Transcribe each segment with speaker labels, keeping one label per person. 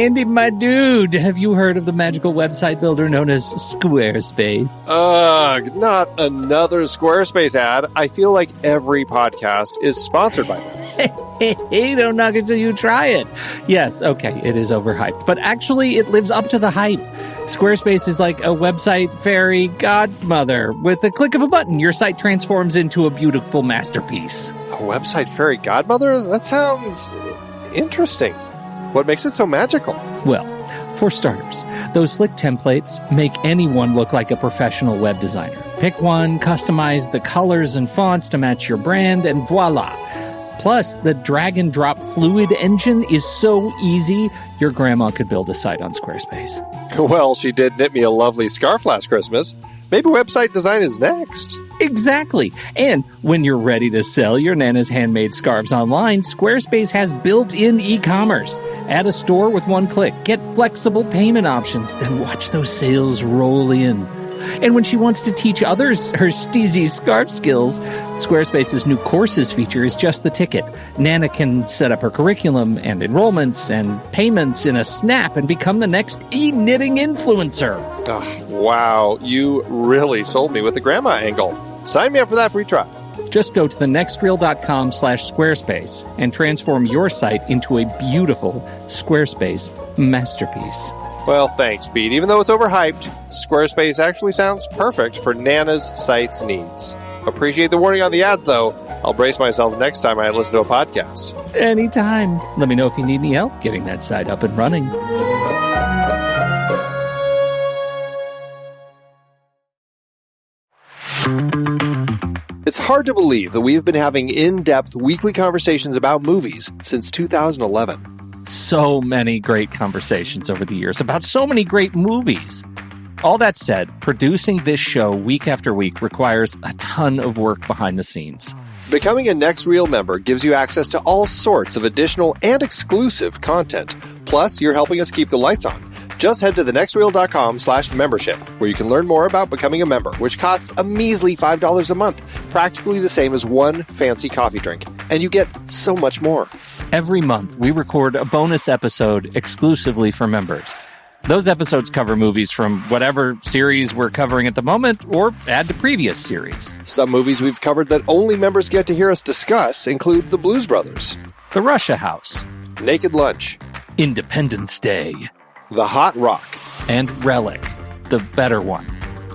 Speaker 1: Andy, my dude, have you heard of the magical website builder known as Squarespace?
Speaker 2: Ugh, not another Squarespace ad. I feel like every podcast is sponsored by them.
Speaker 1: Hey, don't knock it till you try it. Yes, okay, it is overhyped, but actually it lives up to the hype. Squarespace is like a website fairy godmother. With a click of a button, your site transforms into a beautiful masterpiece.
Speaker 2: A website fairy godmother? That sounds interesting. What makes it so magical?
Speaker 1: Well, for starters, those slick templates make anyone look like a professional web designer. Pick one, customize the colors and fonts to match your brand, and voila. Plus, the drag-and-drop fluid engine is so easy, your grandma could build a site on Squarespace.
Speaker 2: Well, she did knit me a lovely scarf last Christmas. Maybe website design is next.
Speaker 1: Exactly. And when you're ready to sell your Nana's handmade scarves online, Squarespace has built-in e-commerce. Add a store with one click. Get flexible payment options. Then watch those sales roll in. And when she wants to teach others her steezy scarf skills, Squarespace's new courses feature is just the ticket. Nana can set up her curriculum and enrollments and payments in a snap and become the next e-knitting influencer.
Speaker 2: Oh, wow, you really sold me with the grandma angle. Sign me up for that free trial.
Speaker 1: Just go to thenextreel.com/Squarespace and transform your site into a beautiful Squarespace masterpiece.
Speaker 2: Well, thanks, Pete. Even though it's overhyped, Squarespace actually sounds perfect for Nana's site's needs. Appreciate the warning on the ads, though. I'll brace myself next time I listen to a podcast.
Speaker 1: Anytime. Let me know if you need any help getting that site up and running.
Speaker 2: It's hard to believe that we've been having in-depth weekly conversations about movies since 2011.
Speaker 1: So many great conversations over the years about so many great movies. All that said, producing this show week after week requires a ton of work behind the scenes.
Speaker 2: Becoming a Next Reel member gives you access to all sorts of additional and exclusive content. Plus, you're helping us keep the lights on. Just head to thenextreel.com/membership, where you can learn more about becoming a member, which costs a measly $5 a month, practically the same as one fancy coffee drink. And you get so much more.
Speaker 1: Every month, we record a bonus episode exclusively for members. Those episodes cover movies from whatever series we're covering at the moment, or add to previous series.
Speaker 2: Some movies we've covered that only members get to hear us discuss include The Blues Brothers,
Speaker 1: The Russia House,
Speaker 2: Naked Lunch,
Speaker 1: Independence Day,
Speaker 2: The Hot Rock,
Speaker 1: and Relic, the better one.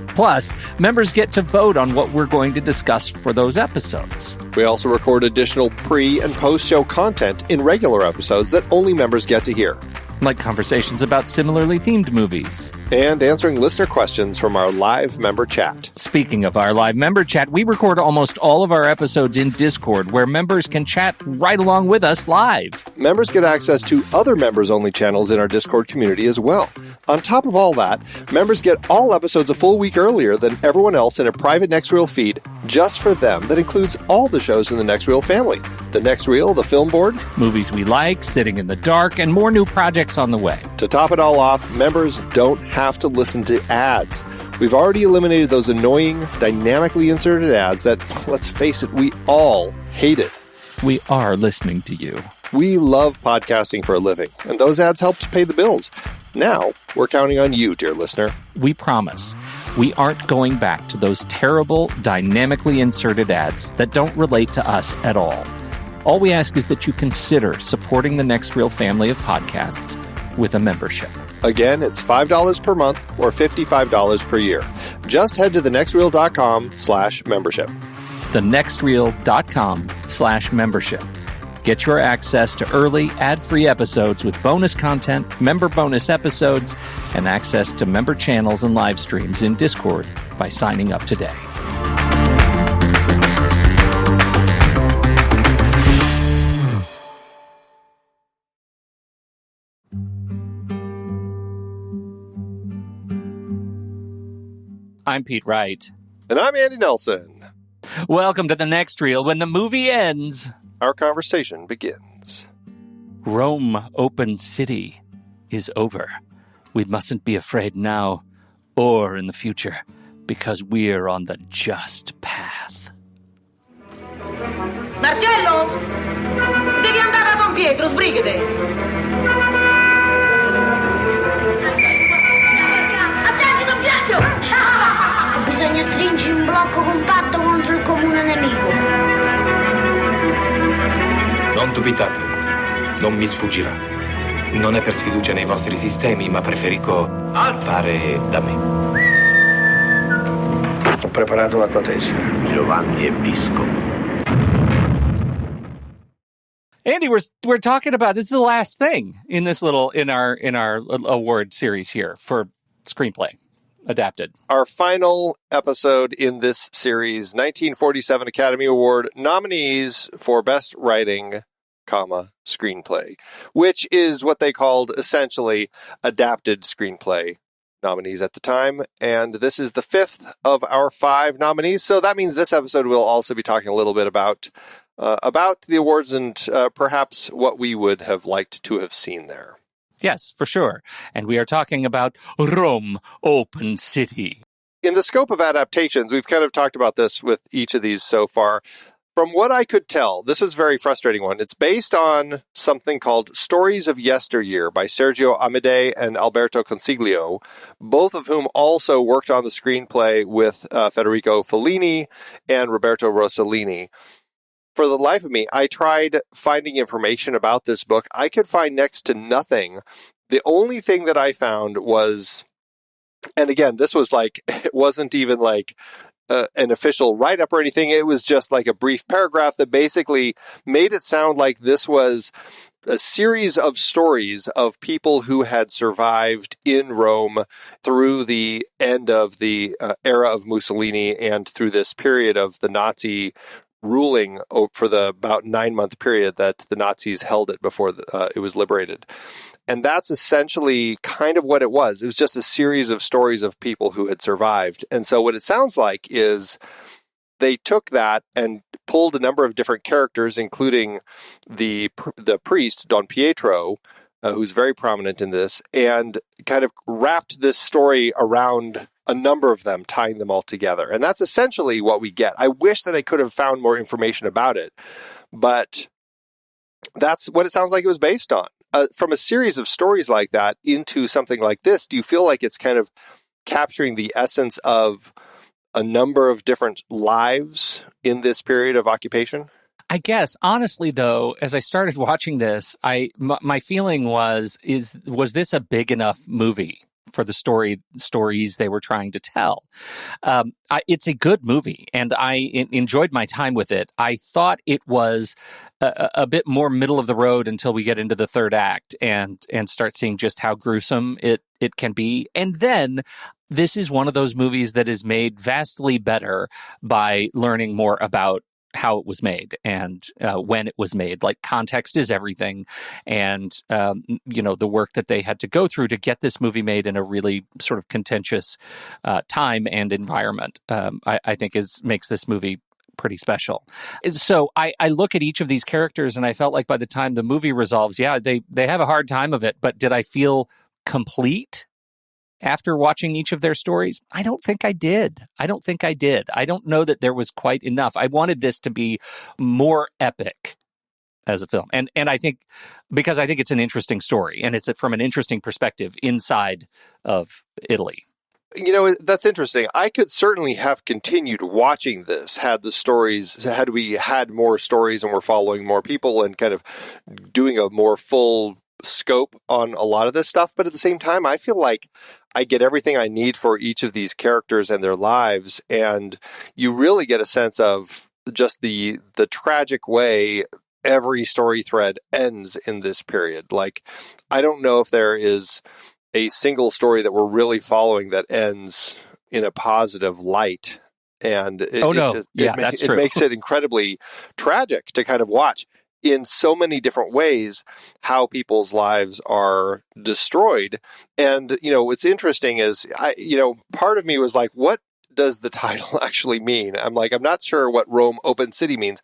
Speaker 1: Plus, members get to vote on what we're going to discuss for those episodes.
Speaker 2: We also record additional pre- and post-show content in regular episodes that only members get to hear.
Speaker 1: Like conversations about similarly themed movies.
Speaker 2: And answering listener questions from our live member chat.
Speaker 1: Speaking of our live member chat, we record almost all of our episodes in Discord, where members can chat right along with us live.
Speaker 2: Members get access to other members-only channels in our Discord community as well. On top of all that, members get all episodes a full week earlier than everyone else in a private Next Reel feed just for them that includes all the shows in the Next Reel family. The Next Reel, the Film Board,
Speaker 1: movies we like, Sitting in the Dark, and more new projects on the way.
Speaker 2: To top it all off, members don't have to listen to ads. We've already eliminated those annoying, dynamically inserted ads that, let's face it, we all hated.
Speaker 1: We are listening to you.
Speaker 2: We love podcasting for a living, and those ads help to pay the bills. Now, we're counting on you, dear listener.
Speaker 1: We promise. We aren't going back to those terrible, dynamically inserted ads that don't relate to us at all. All we ask is that you consider supporting the Next Reel family of podcasts with a membership.
Speaker 2: Again, it's $5 per month or $55 per year. Just head to thenextreel.com/membership.
Speaker 1: thenextreel.com/membership. Get your access to early, ad-free episodes with bonus content, member bonus episodes, and access to member channels and live streams in Discord by signing up today. I'm Pete Wright.
Speaker 2: And I'm Andy Nelson.
Speaker 1: Welcome to the Next Reel. When the movie ends,
Speaker 2: our conversation begins.
Speaker 1: Rome Open City is over. We mustn't be afraid now or in the future, because we're on the just path.
Speaker 3: Marcello! Devi andare a Don Pietro, sbrigate! non mi sfuggirà. Non è per sfiducia nei vostri sistemi, ma preferisco fare da me.
Speaker 4: Ho preparato la tua tesi.
Speaker 3: Giovanni e Visco.
Speaker 1: Andy, we're talking about, this is the last thing in this in our award series here for Screenplay Adapted.
Speaker 2: Our final episode in this series, 1947 Academy Award nominees for Best Writing, Screenplay, which is what they called essentially adapted screenplay nominees at the time. And this is the fifth of our 5 nominees. So that means this episode will also be talking a little bit about the awards and perhaps what we would have liked to have seen there.
Speaker 1: Yes, for sure. And we are talking about Rome, Open City.
Speaker 2: In the scope of adaptations, we've kind of talked about this with each of these so far. From what I could tell, this is a very frustrating one. It's based on something called Stories of Yesteryear by Sergio Amedei and Alberto Consiglio, both of whom also worked on the screenplay with Federico Fellini and Roberto Rossellini. For the life of me, I tried finding information about this book. I could find next to nothing. The only thing that I found was, and again, this was like, it wasn't even like an official write-up or anything. It was just like a brief paragraph that basically made it sound like this was a series of stories of people who had survived in Rome through the end of the era of Mussolini and through this period of the Nazi ruling for the about 9-month period that the Nazis held it before it was liberated. And that's essentially kind of what it was. It was just a series of stories of people who had survived. And so what it sounds like is they took that and pulled a number of different characters, including the priest, Don Pietro, who's very prominent in this, and kind of wrapped this story around a number of them, tying them all together. And that's essentially what we get. I wish that I could have found more information about it, but that's what it sounds like it was based on. From a series of stories like that into something like this, do you feel like it's kind of capturing the essence of a number of different lives in this period of occupation?
Speaker 1: I guess, honestly, though, as I started watching this, my feeling was this a big enough movie for the stories they were trying to tell? It's a good movie, and I enjoyed my time with it. I thought it was a bit more middle of the road until we get into the third act and start seeing just how gruesome it can be. And then this is one of those movies that is made vastly better by learning more about how it was made and when it was made. Like, context is everything. And, the work that they had to go through to get this movie made in a really sort of contentious time and environment, I think makes this movie pretty special. So I look at each of these characters and I felt like by the time the movie resolves, they have a hard time of it, but did I feel complete after watching each of their stories? I don't think I did. I don't know that there was quite enough. I wanted this to be more epic as a film. And I think, because I think it's an interesting story and it's from an interesting perspective inside of Italy.
Speaker 2: That's interesting. I could certainly have continued watching this had we had more stories and we're following more people and kind of doing a more full scope on a lot of this stuff. But at the same time, I feel like I get everything I need for each of these characters and their lives. And you really get a sense of just the tragic way every story thread ends in this period. Like, I don't know if there is a single story that we're really following that ends in a positive light. And
Speaker 1: that's true.
Speaker 2: It makes it incredibly tragic to kind of watch in so many different ways how people's lives are destroyed. And, what's interesting is, part of me was like, what does the title actually mean? I'm not sure what Rome Open City means.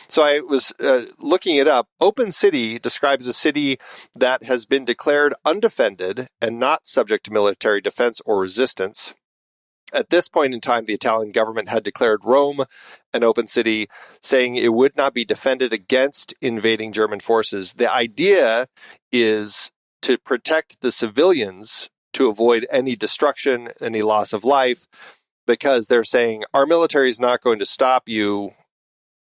Speaker 2: So I was looking it up. Open City describes a city that has been declared undefended and not subject to military defense or resistance. At this point in time, the Italian government had declared Rome an open city, saying it would not be defended against invading German forces. The idea is to protect the civilians to avoid any destruction, any loss of life, because they're saying our military is not going to stop you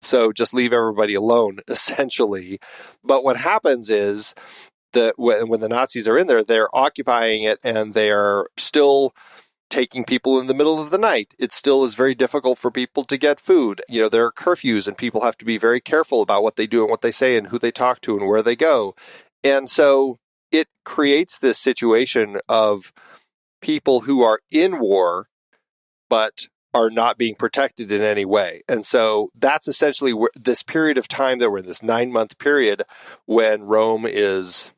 Speaker 2: So just leave everybody alone, essentially. But what happens is that when the Nazis are in there, they're occupying it and they're still taking people in the middle of the night. It still is very difficult for people to get food. There are curfews and people have to be very careful about what they do and what they say and who they talk to and where they go. And so it creates this situation of people who are in war, but are not being protected in any way. And so that's essentially this period of time that we're in, this 9-month period when Rome is,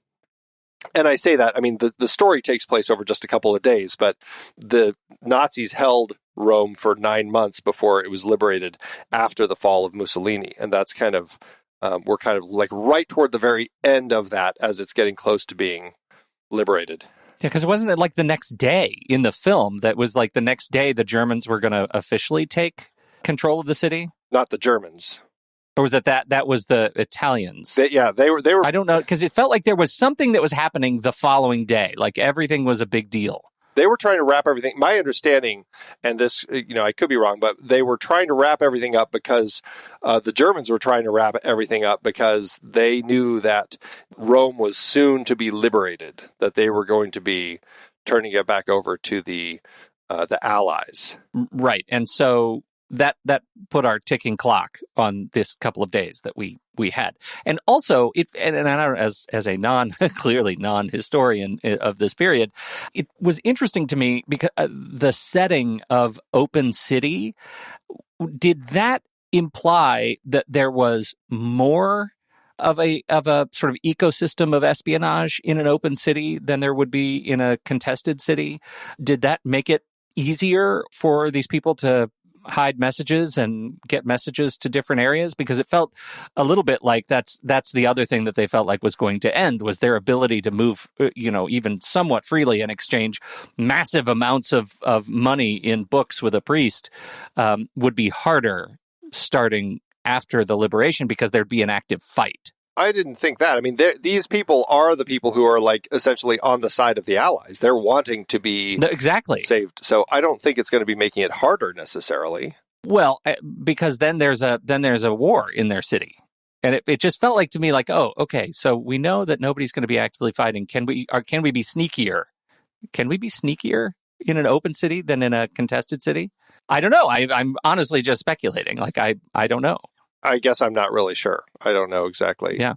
Speaker 2: and I say that, I mean, the story takes place over just a couple of days, but the Nazis held Rome for 9 months before it was liberated after the fall of Mussolini. And that's kind of, we're kind of like right toward the very end of that as it's getting close to being liberated.
Speaker 1: Yeah, because wasn't it like the next day in the film that was like the next day the Germans were going to officially take control of the city?
Speaker 2: Not the Germans.
Speaker 1: Or was it that was the Italians?
Speaker 2: They were.
Speaker 1: I don't know, because it felt like there was something that was happening the following day. Like everything was a big deal.
Speaker 2: They were trying to wrap everything. My understanding, and this, I could be wrong, but they were trying to wrap everything up because the Germans were trying to wrap everything up because they knew that Rome was soon to be liberated, that they were going to be turning it back over to the Allies. Right.
Speaker 1: And so that put our ticking clock on this couple of days that we had. And also, and I don't know, as a clearly non-historian of this period, it was interesting to me because the setting of open city, did that imply that there was more of a sort of ecosystem of espionage in an open city than there would be in a contested city? Did that make it easier for these people to hide messages and get messages to different areas? Because it felt a little bit like that's the other thing that they felt like was going to end, was their ability to move, even somewhat freely and exchange massive amounts of money in books with a priest would be harder starting after the liberation because there'd be an active fight.
Speaker 2: I didn't think that. I mean, these people are the people who are like essentially on the side of the Allies. They're wanting to be saved. So I don't think it's going to be making it harder necessarily.
Speaker 1: Well, because then there's a war in their city. And it just felt like to me like, oh, okay, so we know that nobody's going to be actively fighting. Can we be sneakier? Can we be sneakier in an open city than in a contested city? I don't know. I'm honestly just speculating. Like, I don't know.
Speaker 2: I guess I'm not really sure. I don't know exactly.
Speaker 1: Yeah.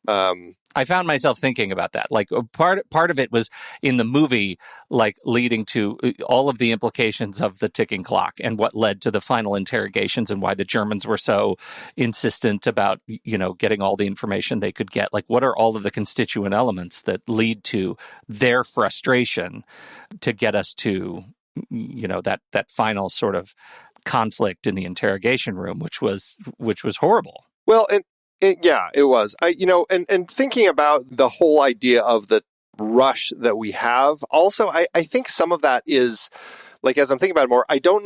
Speaker 1: I found myself thinking about that. Like part of it was in the movie, like leading to all of the implications of the ticking clock and what led to the final interrogations and why the Germans were so insistent about, getting all the information they could get. Like, what are all of the constituent elements that lead to their frustration to get us to, that final sort of conflict in the interrogation room, which was horrible.
Speaker 2: Well, yeah, it was. And thinking about the whole idea of the rush that we have, also, I think some of that is, like, as I'm thinking about it more, I don't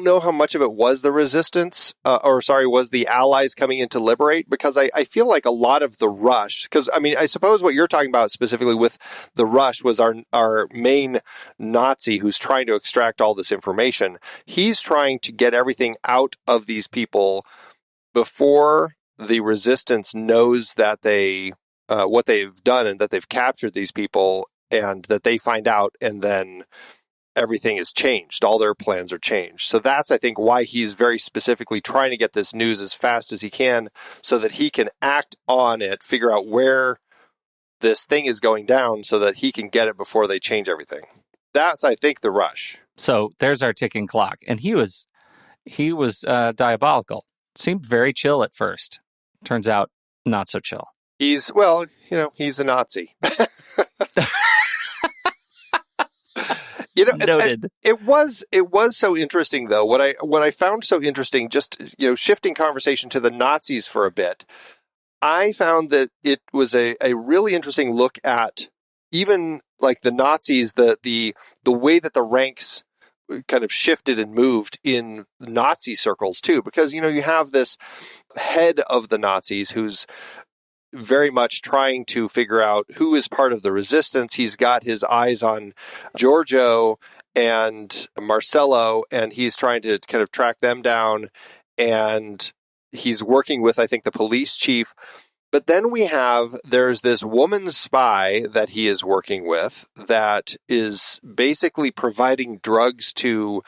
Speaker 2: know how much of it was the resistance, was the Allies coming in to liberate, because I feel like a lot of the rush, because, I mean, I suppose what you're talking about specifically with the rush was our main Nazi who's trying to extract all this information. He's trying to get everything out of these people before the resistance knows that what they've done and that they've captured these people, and that they find out, and then everything is changed. All their plans are changed. So that's, I think, why he's very specifically trying to get this news as fast as he can so that he can act on it, figure out where this thing is going down so that he can get it before they change everything. That's, I think, the rush.
Speaker 1: So there's our ticking clock. And he was diabolical. Seemed very chill at first. Turns out not so chill.
Speaker 2: He's a Nazi.
Speaker 1: Noted.
Speaker 2: It was so interesting, though. What I found so interesting, just shifting conversation to the Nazis for a bit, I found that it was a really interesting look at even like the Nazis, the way that the ranks kind of shifted and moved in Nazi circles too, because you have this head of the Nazis who's very much trying to figure out who is part of the resistance. He's got his eyes on Giorgio and Marcello, and he's trying to kind of track them down. And he's working with, I think, the police chief. But then there's this woman spy that he is working with that is basically providing drugs to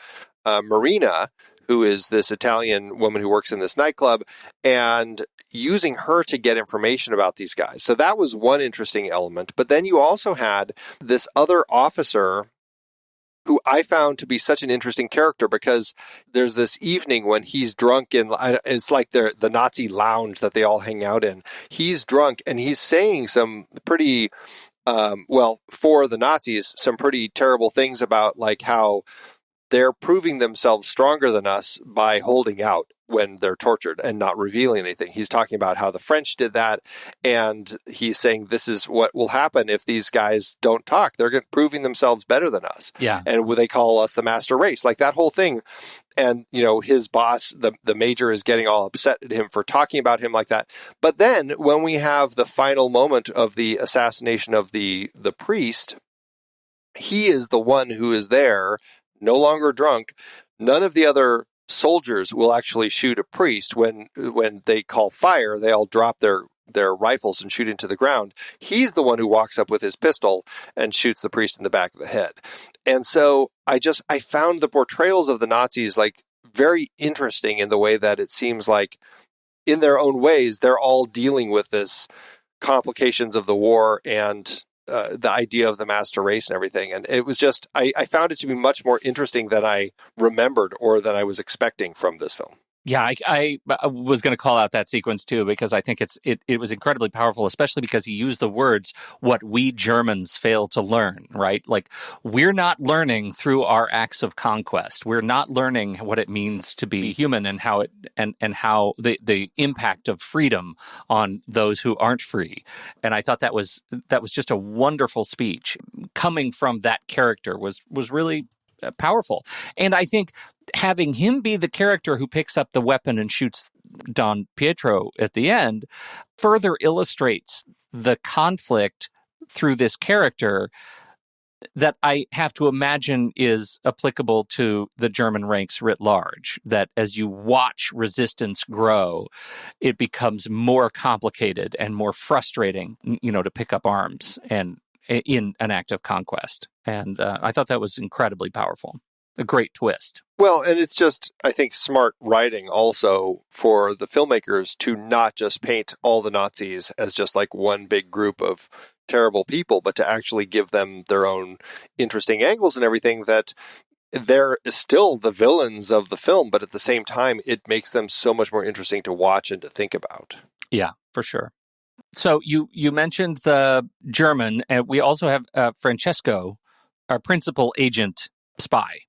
Speaker 2: Marina, who is this Italian woman who works in this nightclub, and using her to get information about these guys. So that was one interesting element. But then you also had this other officer who I found to be such an interesting character, because there's this evening when he's drunk it's like the Nazi lounge that they all hang out in. He's drunk and he's saying some pretty, for the Nazis, some pretty terrible things about like how they're proving themselves stronger than us by holding out when they're tortured and not revealing anything. He's talking about how the French did that, and he's saying this is what will happen if these guys don't talk. They're proving themselves better than us.
Speaker 1: Yeah.
Speaker 2: And they call us the master race, like that whole thing. And, his boss, the major, is getting all upset at him for talking about him like that. But then when we have the final moment of the assassination of the priest, he is the one who is there, no longer drunk. None of the other soldiers will actually shoot a priest. When they call fire, they all drop their rifles and shoot into the ground. He's the one who walks up with his pistol and shoots the priest in the back of the head. And so I found the portrayals of the Nazis like very interesting in the way that it seems like in their own ways, they're all dealing with this complications of the war and the idea of the master race and everything. And it was just, I found it to be much more interesting than I remembered or than I was expecting from this film.
Speaker 1: Yeah, I was going to call out that sequence too, because I think it was incredibly powerful, especially because he used the words, what we Germans fail to learn, right? Like, we're not learning through our acts of conquest. We're not learning what it means to be human and how how the impact of freedom on those who aren't free. And I thought that was just a wonderful speech coming from that character was really powerful. And I think having him be the character who picks up the weapon and shoots Don Pietro at the end further illustrates the conflict through this character that I have to imagine is applicable to the German ranks writ large, that as you watch resistance grow, it becomes more complicated and more frustrating, to pick up arms and in an act of conquest. And I thought that was incredibly powerful. A great twist.
Speaker 2: Well, and it's just, I think, smart writing also for the filmmakers to not just paint all the Nazis as just like one big group of terrible people, but to actually give them their own interesting angles and everything, that they're still the villains of the film, but at the same time, it makes them so much more interesting to watch and to think about.
Speaker 1: Yeah, for sure. So you mentioned the German, and we also have Francesco, our principal agent spy.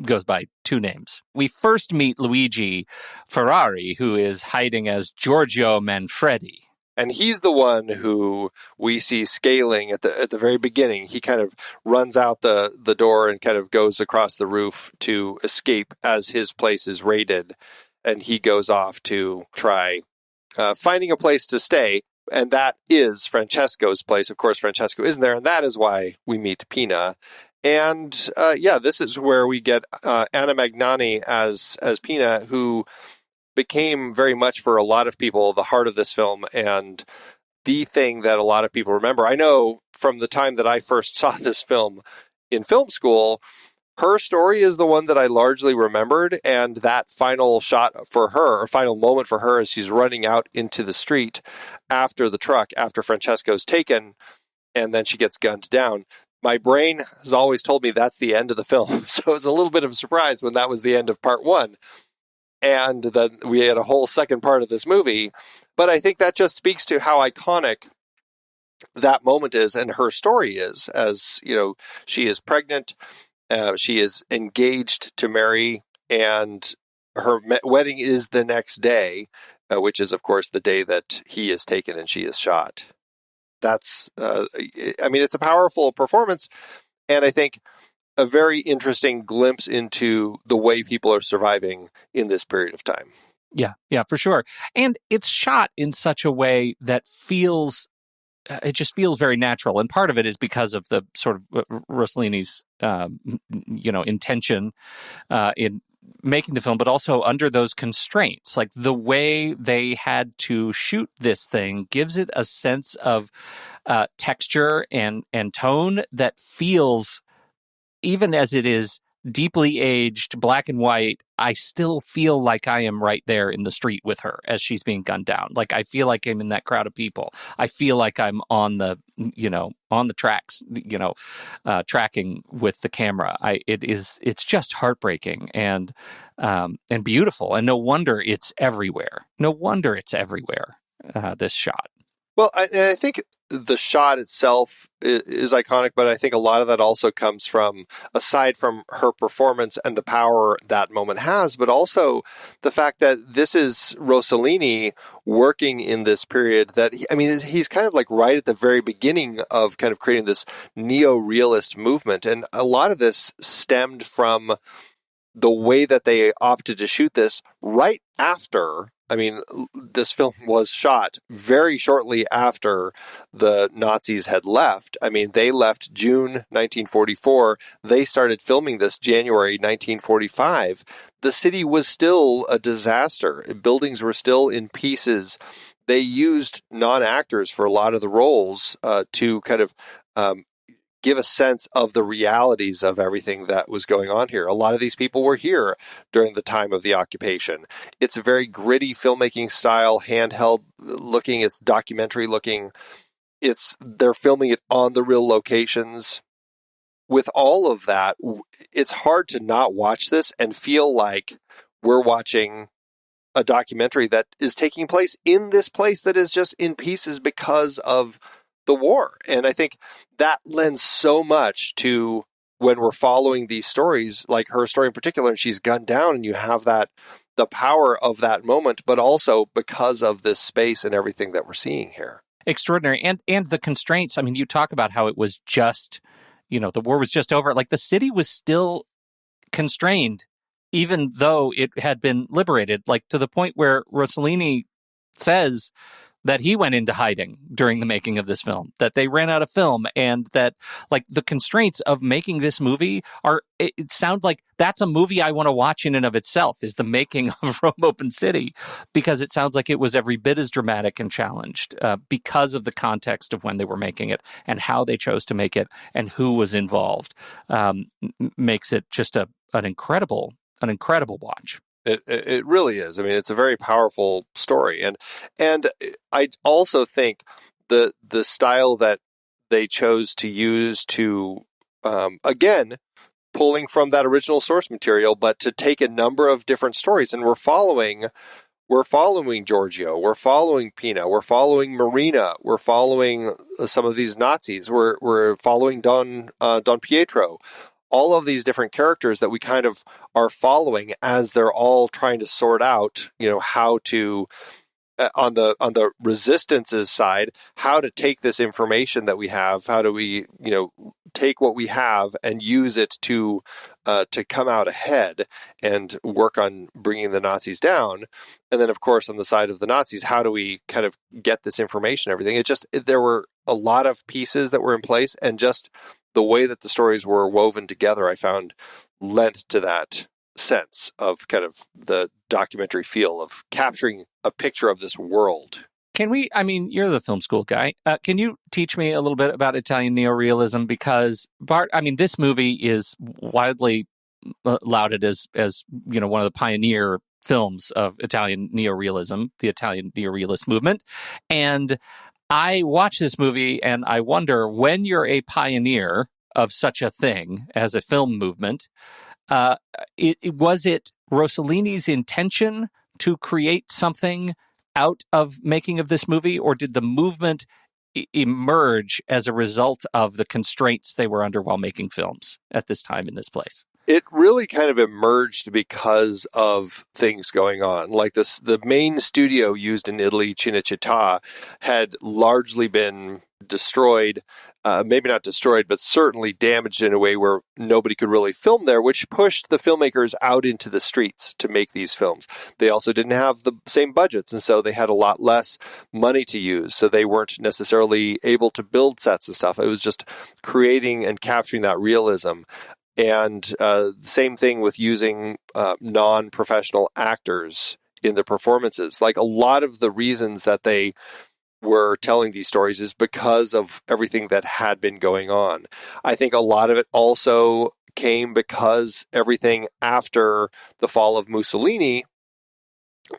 Speaker 1: Goes by two names. We first meet Luigi Ferrari, who is hiding as Giorgio Manfredi.
Speaker 2: And he's the one who we see scaling at the very beginning. He kind of runs out the door and kind of goes across the roof to escape as his place is raided. And he goes off to try finding a place to stay. And that is Francesco's place. Of course, Francesco isn't there. And that is why we meet Pina. And this is where we get Anna Magnani as Pina, who became very much for a lot of people the heart of this film and the thing that a lot of people remember. I know from the time that I first saw this film in film school, her story is the one that I largely remembered. And that final shot for her, or final moment for her, as she's running out into the street after the truck, after Francesco's taken, and then she gets gunned down. My brain has always told me that's the end of the film. So it was a little bit of a surprise when that was the end of part one. And then we had a whole second part of this movie. But I think that just speaks to how iconic that moment is and her story is. As, she is pregnant, she is engaged to marry, and her wedding is the next day, which is, of course, the day that he is taken and she is shot. That's, it's a powerful performance, and I think a very interesting glimpse into the way people are surviving in this period of time.
Speaker 1: Yeah, for sure. And it's shot in such a way that it just feels very natural. And part of it is because of the sort of Rossellini's, intention in making the film, but also under those constraints. Like the way they had to shoot this thing gives it a sense of texture and tone that feels, even as it is deeply aged, black and white, I still feel like I am right there in the street with her as she's being gunned down. Like I feel like I'm in that crowd of people. I feel like I'm on the tracks, tracking with the camera. It's just heartbreaking and beautiful. And no wonder it's everywhere. This shot.
Speaker 2: Well, I think the shot itself is iconic, but I think a lot of that also comes from, aside from her performance and the power that moment has, but also the fact that this is Rossellini working in this period that, he's kind of like right at the very beginning of kind of creating this neorealist movement. And a lot of this stemmed from the way that they opted to shoot this right after. This film was shot very shortly after the Nazis had left. They left June 1944. They started filming this January 1945. The city was still a disaster. Buildings were still in pieces. They used non-actors for a lot of the roles to kind of give a sense of the realities of everything that was going on here. A lot of these people were here during the time of the occupation. It's a very gritty filmmaking style, handheld looking, it's documentary looking. They're filming it on the real locations. With all of that, it's hard to not watch this and feel like we're watching a documentary that is taking place in this place that is just in pieces because of the war. And I think that lends so much to when we're following these stories, like her story in particular, and she's gunned down, and you have the power of that moment, but also because of this space and everything that we're seeing here.
Speaker 1: Extraordinary. And the constraints. You talk about how it was just, the war was just over. Like the city was still constrained, even though it had been liberated, like to the point where Rossellini says that he went into hiding during the making of this film, that they ran out of film, and that like the constraints of making this movie it sounds like that's a movie I want to watch in and of itself, is the making of Rome Open City, because it sounds like it was every bit as dramatic and challenged because of the context of when they were making it and how they chose to make it and who was involved. Makes it just an incredible watch.
Speaker 2: It really is. It's a very powerful story, and I also think the style that they chose to use to again, pulling from that original source material, but to take a number of different stories, and we're following Giorgio, we're following Pina, we're following Marina, we're following some of these Nazis, we're following Don Pietro. All of these different characters that we kind of are following as they're all trying to sort out, how to, on the resistance's side, how to take this information that we have, how do we, take what we have and use it to come out ahead and work on bringing the Nazis down. And then, of course, on the side of the Nazis, how do we kind of get this information, everything? There were a lot of pieces that were in place, and just the way that the stories were woven together, I found lent to that sense of kind of the documentary feel of capturing a picture of this world.
Speaker 1: Can we, you're the film school guy. Can you teach me a little bit about Italian neorealism? Because Bart, this movie is widely lauded as one of the pioneer films of Italian neorealism, the Italian neorealist movement. And I watch this movie and I wonder, when you're a pioneer of such a thing as a film movement, was it Rossellini's intention to create something out of making of this movie, or did the movement emerge as a result of the constraints they were under while making films at this time in this place?
Speaker 2: It really kind of emerged because of things going on. Like the main studio used in Italy, Cinecittà, had largely been destroyed, maybe not destroyed, but certainly damaged in a way where nobody could really film there, which pushed the filmmakers out into the streets to make these films. They also didn't have the same budgets, and so they had a lot less money to use, so they weren't necessarily able to build sets and stuff. It was just creating and capturing that realism. And the same thing with using non-professional actors in the performances. Like, a lot of the reasons that they were telling these stories is because of everything that had been going on. I think a lot of it also came because everything after the fall of Mussolini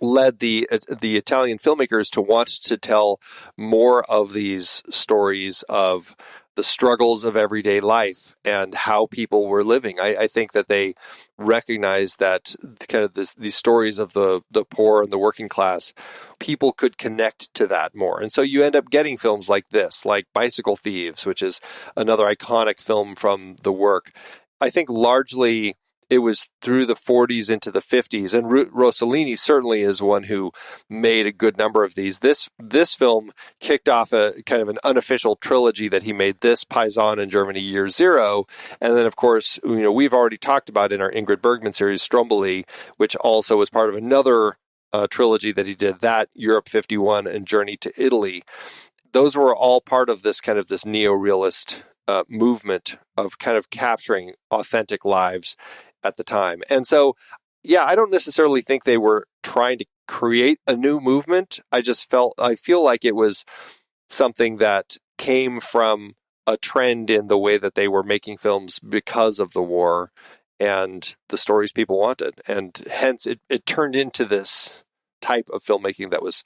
Speaker 2: led the Italian filmmakers to want to tell more of these stories of the struggles of everyday life and how people were living. I think that they recognized that kind of these stories of the poor and the working class, people could connect to that more. And so you end up getting films like this, like Bicycle Thieves, which is another iconic film from the work. I think largely it was through the 40s into the 50s, and Rossellini certainly is one who made a good number of these. This film kicked off a kind of an unofficial trilogy that he made, this, Paisan in Germany, Year Zero, and then, of course, we've already talked about in our Ingrid Bergman series, Stromboli, which also was part of another trilogy that he did, that, Europe 51, and Journey to Italy. Those were all part of this kind of this neorealist movement of kind of capturing authentic lives at the time. And so, yeah, I don't necessarily think they were trying to create a new movement. I feel like it was something that came from a trend in the way that they were making films because of the war and the stories people wanted. And hence it turned into this type of filmmaking that was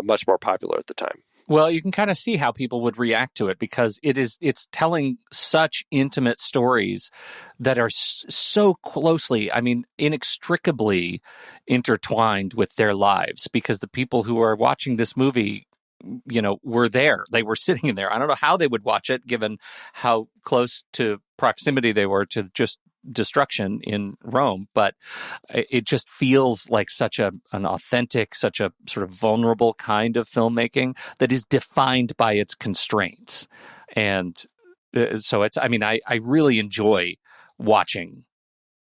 Speaker 2: much more popular at the time.
Speaker 1: Well, you can kind of see how people would react to it because it's telling such intimate stories that are so closely, inextricably intertwined with their lives, because the people who are watching this movie, were there. They were sitting in there. I don't know how they would watch it, given how close to proximity they were to just destruction in Rome, but it just feels like such an authentic, such a sort of vulnerable kind of filmmaking that is defined by its constraints. And so I really enjoy watching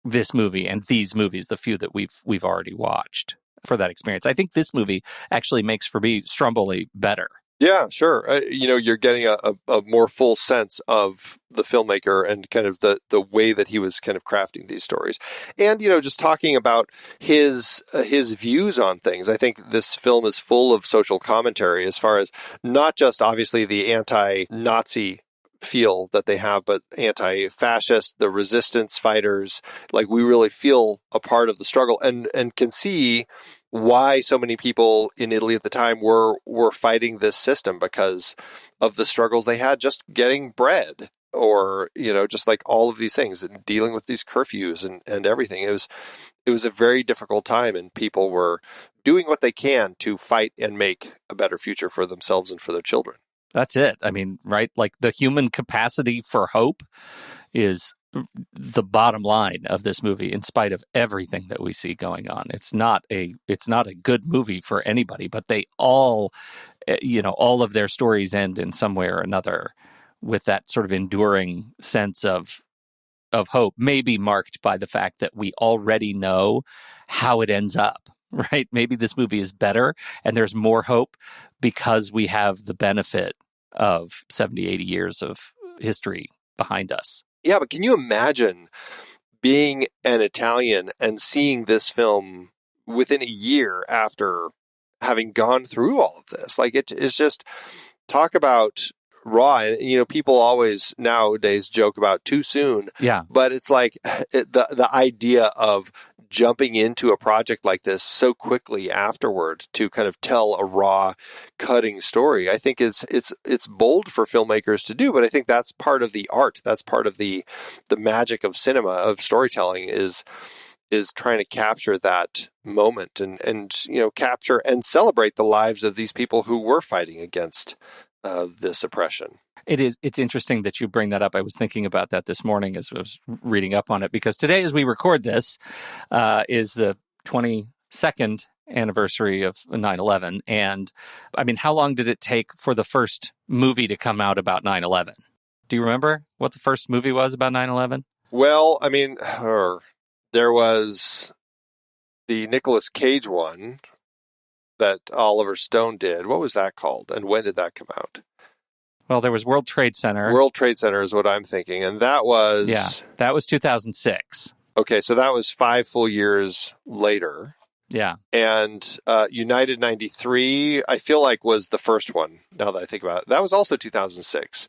Speaker 1: this movie and these movies, the few that we've already watched, for that experience. I think this movie actually makes, for me, Stromboli better.
Speaker 2: Yeah, sure. You're getting a more full sense of the filmmaker and kind of the way that he was kind of crafting these stories. And, just talking about his views on things. I think this film is full of social commentary, as far as not just obviously the anti-Nazi feel that they have, but anti-fascist, the resistance fighters. Like, we really feel a part of the struggle and can see why so many people in Italy at the time were fighting this system, because of the struggles they had just getting bread, or just like all of these things, and dealing with these curfews and everything. It was a very difficult time, and people were doing what they can to fight and make a better future for themselves and for their children.
Speaker 1: That's it. Right? Like, the human capacity for hope is the bottom line of this movie, in spite of everything that we see going on. It's not a good movie for anybody, but they all of their stories end in some way or another with that sort of enduring sense of hope, maybe marked by the fact that we already know how it ends up, right? Maybe this movie is better and there's more hope because we have the benefit of 70, 80 years of history behind us.
Speaker 2: Yeah, but can you imagine being an Italian and seeing this film within a year after having gone through all of this? Like, it is just, talk about raw. And, people always nowadays joke about too soon.
Speaker 1: Yeah.
Speaker 2: But it's like the idea of jumping into a project like this so quickly afterward to kind of tell a raw, cutting story, I think it's bold for filmmakers to do. But I think that's part of the art. That's part of the magic of cinema, of storytelling, is trying to capture that moment and capture and celebrate the lives of these people who were fighting against this oppression.
Speaker 1: It's interesting that you bring that up. I was thinking about that this morning as I was reading up on it, because today, as we record this, is the 22nd anniversary of 9/11. And how long did it take for the first movie to come out about 9/11? Do you remember what the first movie was about 9/11?
Speaker 2: Well, there was the Nicolas Cage one that Oliver Stone did. What was that called? And when did that come out?
Speaker 1: Well, there was World Trade Center.
Speaker 2: World Trade Center is what I'm thinking. And that was...
Speaker 1: Yeah, that was 2006.
Speaker 2: Okay, so that was 5 full years later.
Speaker 1: Yeah.
Speaker 2: And United 93, I feel like, was the first one, now that I think about it. That was also 2006.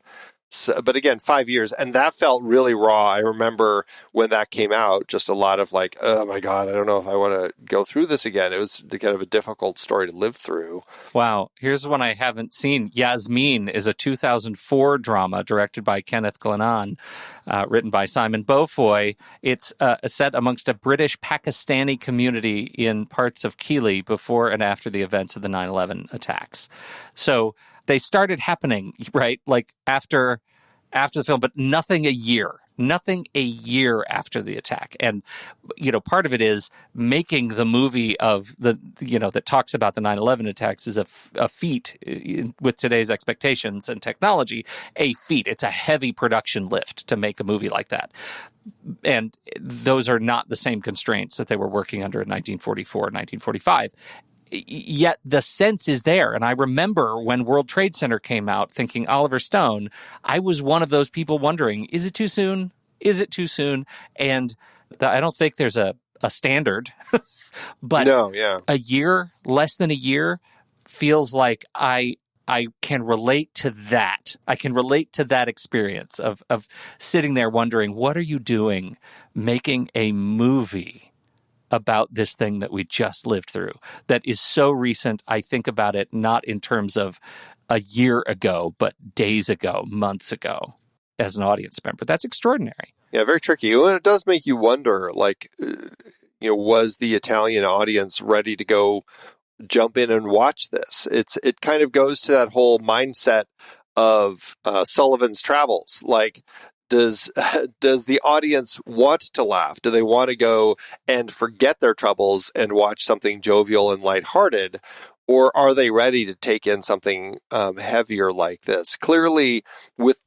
Speaker 2: So, but again, 5 years, and that felt really raw. I remember when that came out, just a lot of like, oh my God, I don't know if I want to go through this again. It was kind of a difficult story to live through. Wow.
Speaker 1: Here's one I haven't seen. Yasmin is a 2004 drama directed by Kenneth Glennon, written by Simon Beaufoy. It's set amongst a British Pakistani community in parts of Keeley before and after the events of the 9/11 attacks. So they started happening, right, like after the film, but nothing a year after the attack. And, part of it is making the movie of that talks about the 9/11 attacks is a feat with today's expectations and technology, a feat. It's a heavy production lift to make a movie like that. And those are not the same constraints that they were working under in 1944, 1945. Yet the sense is there. And I remember when World Trade Center came out thinking Oliver Stone, I was one of those people wondering, is it too soon? Is it too soon? And I don't think there's a standard, but
Speaker 2: no, yeah.
Speaker 1: A year, less than a year, feels like I can relate to that. I can relate to that experience of sitting there wondering, what are you doing making a movie about this thing that we just lived through that is so recent? I think about it not in terms of a year ago, but days ago, months ago as an audience member. That's extraordinary.
Speaker 2: Yeah, very tricky. And it does make you wonder, like, was the Italian audience ready to go jump in and watch this? It kind of goes to that whole mindset of Sullivan's Travels. Like, does the audience want to laugh? Do they want to go and forget their troubles and watch something jovial and lighthearted? Or are they ready to take in something heavier like this? Clearly, with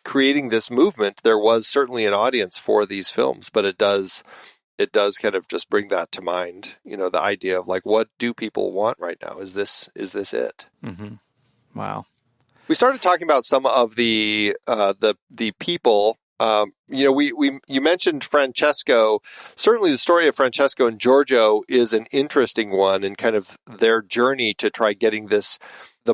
Speaker 2: creating this movement, there was certainly an audience for these films, but it does kind of just bring that to mind. The idea of like, what do people want right now? Is this it?
Speaker 1: Mm-hmm. Wow.
Speaker 2: We started talking about some of the people. You mentioned Francesco. Certainly, the story of Francesco and Giorgio is an interesting one, and kind of their journey to try getting the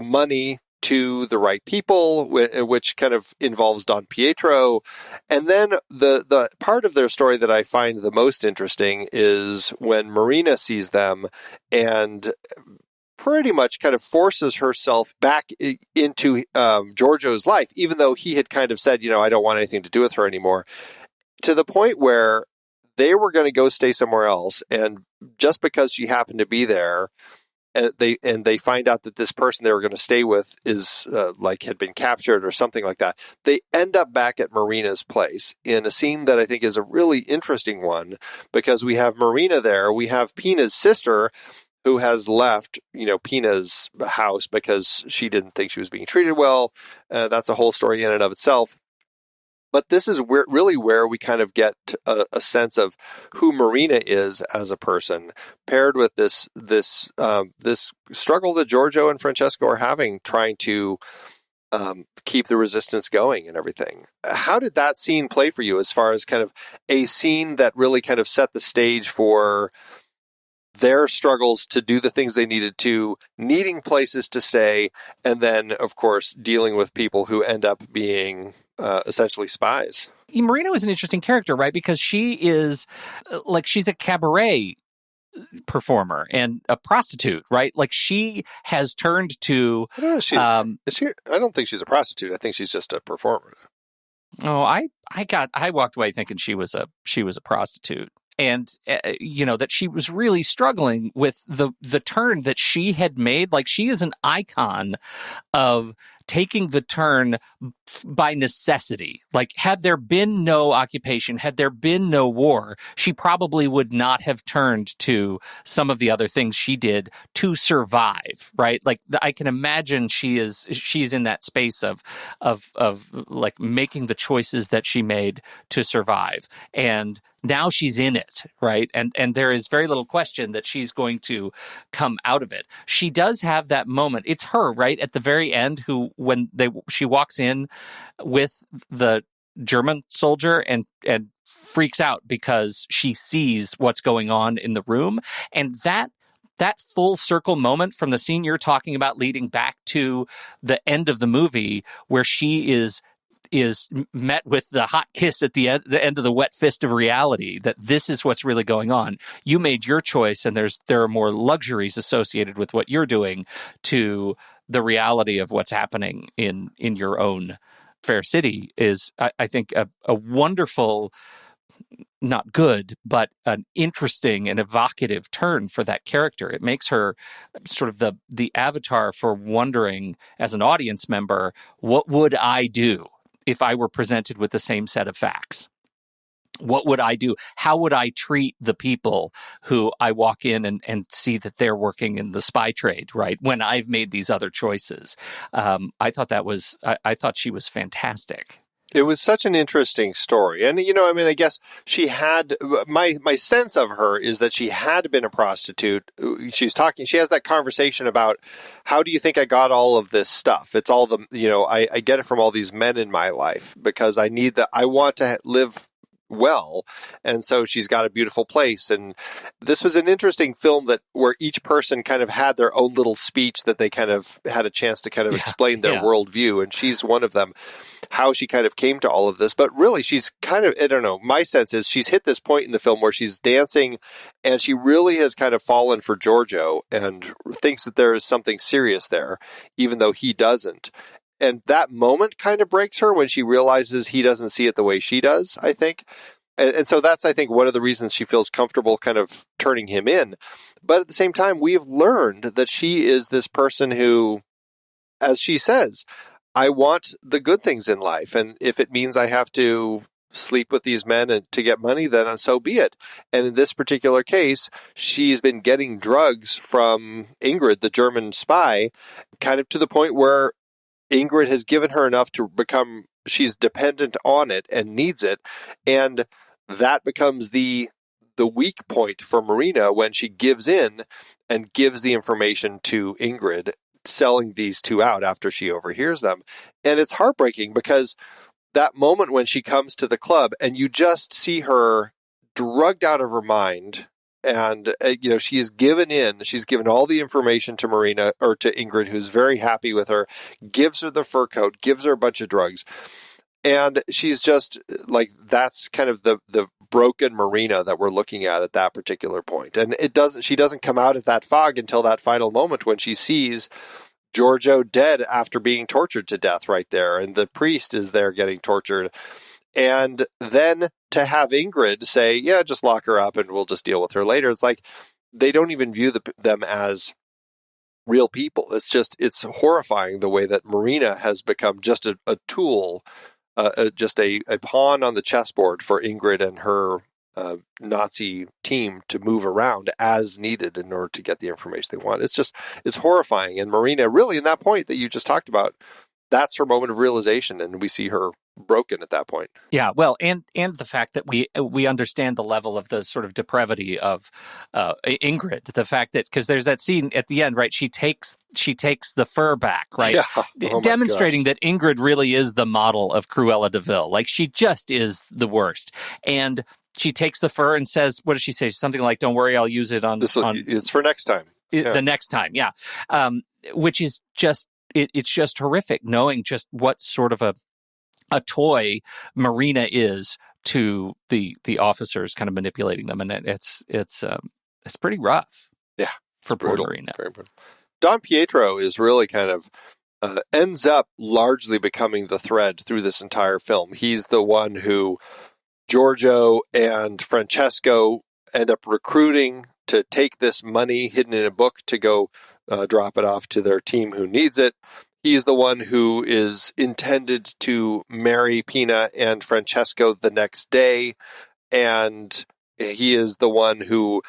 Speaker 2: money to the right people, which kind of involves Don Pietro. And then the part of their story that I find the most interesting is when Marina sees them and pretty much kind of forces herself back into Giorgio's life, even though he had kind of said, I don't want anything to do with her anymore, to the point where they were going to go stay somewhere else. And just because she happened to be there, and they find out that this person they were going to stay with is had been captured or something like that, they end up back at Marina's place in a scene that I think is a really interesting one, because we have Marina there, we have Pina's sister, who has left, Pina's house because she didn't think she was being treated well. That's a whole story in and of itself. But this is really where we kind of get a sense of who Marina is as a person, paired with this struggle that Giorgio and Francesco are having, trying to keep the resistance going and everything. How did that scene play for you, as far as kind of a scene that really kind of set the stage for their struggles to do the things they needed to, needing places to stay, and then, of course, dealing with people who end up being essentially spies?
Speaker 1: Marina was an interesting character, right? Because she is, she's a cabaret performer and a prostitute, right? Like, she has turned to...
Speaker 2: I don't think she's a prostitute. I think she's just a performer.
Speaker 1: Oh, I walked away thinking she was a prostitute. And, that she was really struggling with the turn that she had made. Like, she is an icon of taking the turn by necessity. Like, had there been no occupation, had there been no war, she probably would not have turned to some of the other things she did to survive, right? Like, I can imagine she's in that space of like making the choices that she made to survive. And now she's in it, right? And there is very little question that she's going to come out of it. She does have that moment. It's her, right, at the very end, who when she walks in with the German soldier and freaks out because she sees what's going on in the room. And that full circle moment from the scene you're talking about leading back to the end of the movie where she is met with the hot kiss at the end of the wet fist of reality, that this is what's really going on. You made your choice, and there are more luxuries associated with what you're doing to the reality of what's happening in your own fair city is, I think, a wonderful, not good, but an interesting and evocative turn for that character. It makes her sort of the avatar for wondering, as an audience member, what would I do if I were presented with the same set of facts? What would I do? How would I treat the people who I walk in and see that they're working in the spy trade, right? When I've made these other choices. I thought she was fantastic.
Speaker 2: It was such an interesting story. And, I guess she had, my sense of her is that she had been a prostitute. She has that conversation about, how do you think I got all of this stuff? It's all I get it from all these men in my life because I want to live well. And so she's got a beautiful place. And this was an interesting film where each person kind of had their own little speech that they kind of had a chance to kind of explain their worldview. And she's one of them, how she kind of came to all of this. But really, she's kind of, I don't know, my sense is she's hit this point in the film where she's dancing and she really has kind of fallen for Giorgio and thinks that there is something serious there, even though he doesn't. And that moment kind of breaks her when she realizes he doesn't see it the way she does, I think. And so that's, I think, one of the reasons she feels comfortable kind of turning him in. But at the same time, we have learned that she is this person who, as she says, I want the good things in life. And if it means I have to sleep with these men and to get money, then so be it. And in this particular case, she's been getting drugs from Ingrid, the German spy, kind of to the point where Ingrid has given her enough to become, she's dependent on it and needs it. And that becomes the weak point for Marina when she gives in and gives the information to Ingrid, selling these two out after she overhears them. And it's heartbreaking because that moment when she comes to the club and you just see her drugged out of her mind. And, she is given in. She's given all the information to Marina, or to Ingrid, who's very happy with her, gives her the fur coat, gives her a bunch of drugs. And she's just like, that's kind of the broken Marina that we're looking at that particular point. And she doesn't come out of that fog until that final moment when she sees Giorgio dead after being tortured to death right there. And the priest is there getting tortured. And then to have Ingrid say, yeah, just lock her up and we'll just deal with her later. It's like they don't even view them as real people. It's horrifying the way that Marina has become just a tool, just a pawn on the chessboard for Ingrid and her Nazi team to move around as needed in order to get the information they want. It's horrifying. And Marina, really, in that point that you just talked about, that's her moment of realization, and we see her broken at that point. Yeah, well, and the fact that we understand the level of the sort of depravity of Ingrid, the fact that, because there's that scene at the end, right? She takes the fur back, right? Yeah. Demonstrating that Ingrid really is the model of Cruella de Vil. Like, she just is the worst. And she takes the fur and says, what does she say? Something like, "Don't worry, I'll use it on it's for next time." The next time, yeah. Which is just. It's just horrific knowing just what sort of a toy Marina is to the officers kind of manipulating them. And it's pretty rough. Yeah. For poor Marina. Very brutal. Don Pietro is really kind of ends up largely becoming the thread through this entire film. He's the one who Giorgio and Francesco end up recruiting to take this money hidden in a book to go drop it off to their team who needs it. He's the one who is intended to marry Pina and Francesco the next day. And he is the one who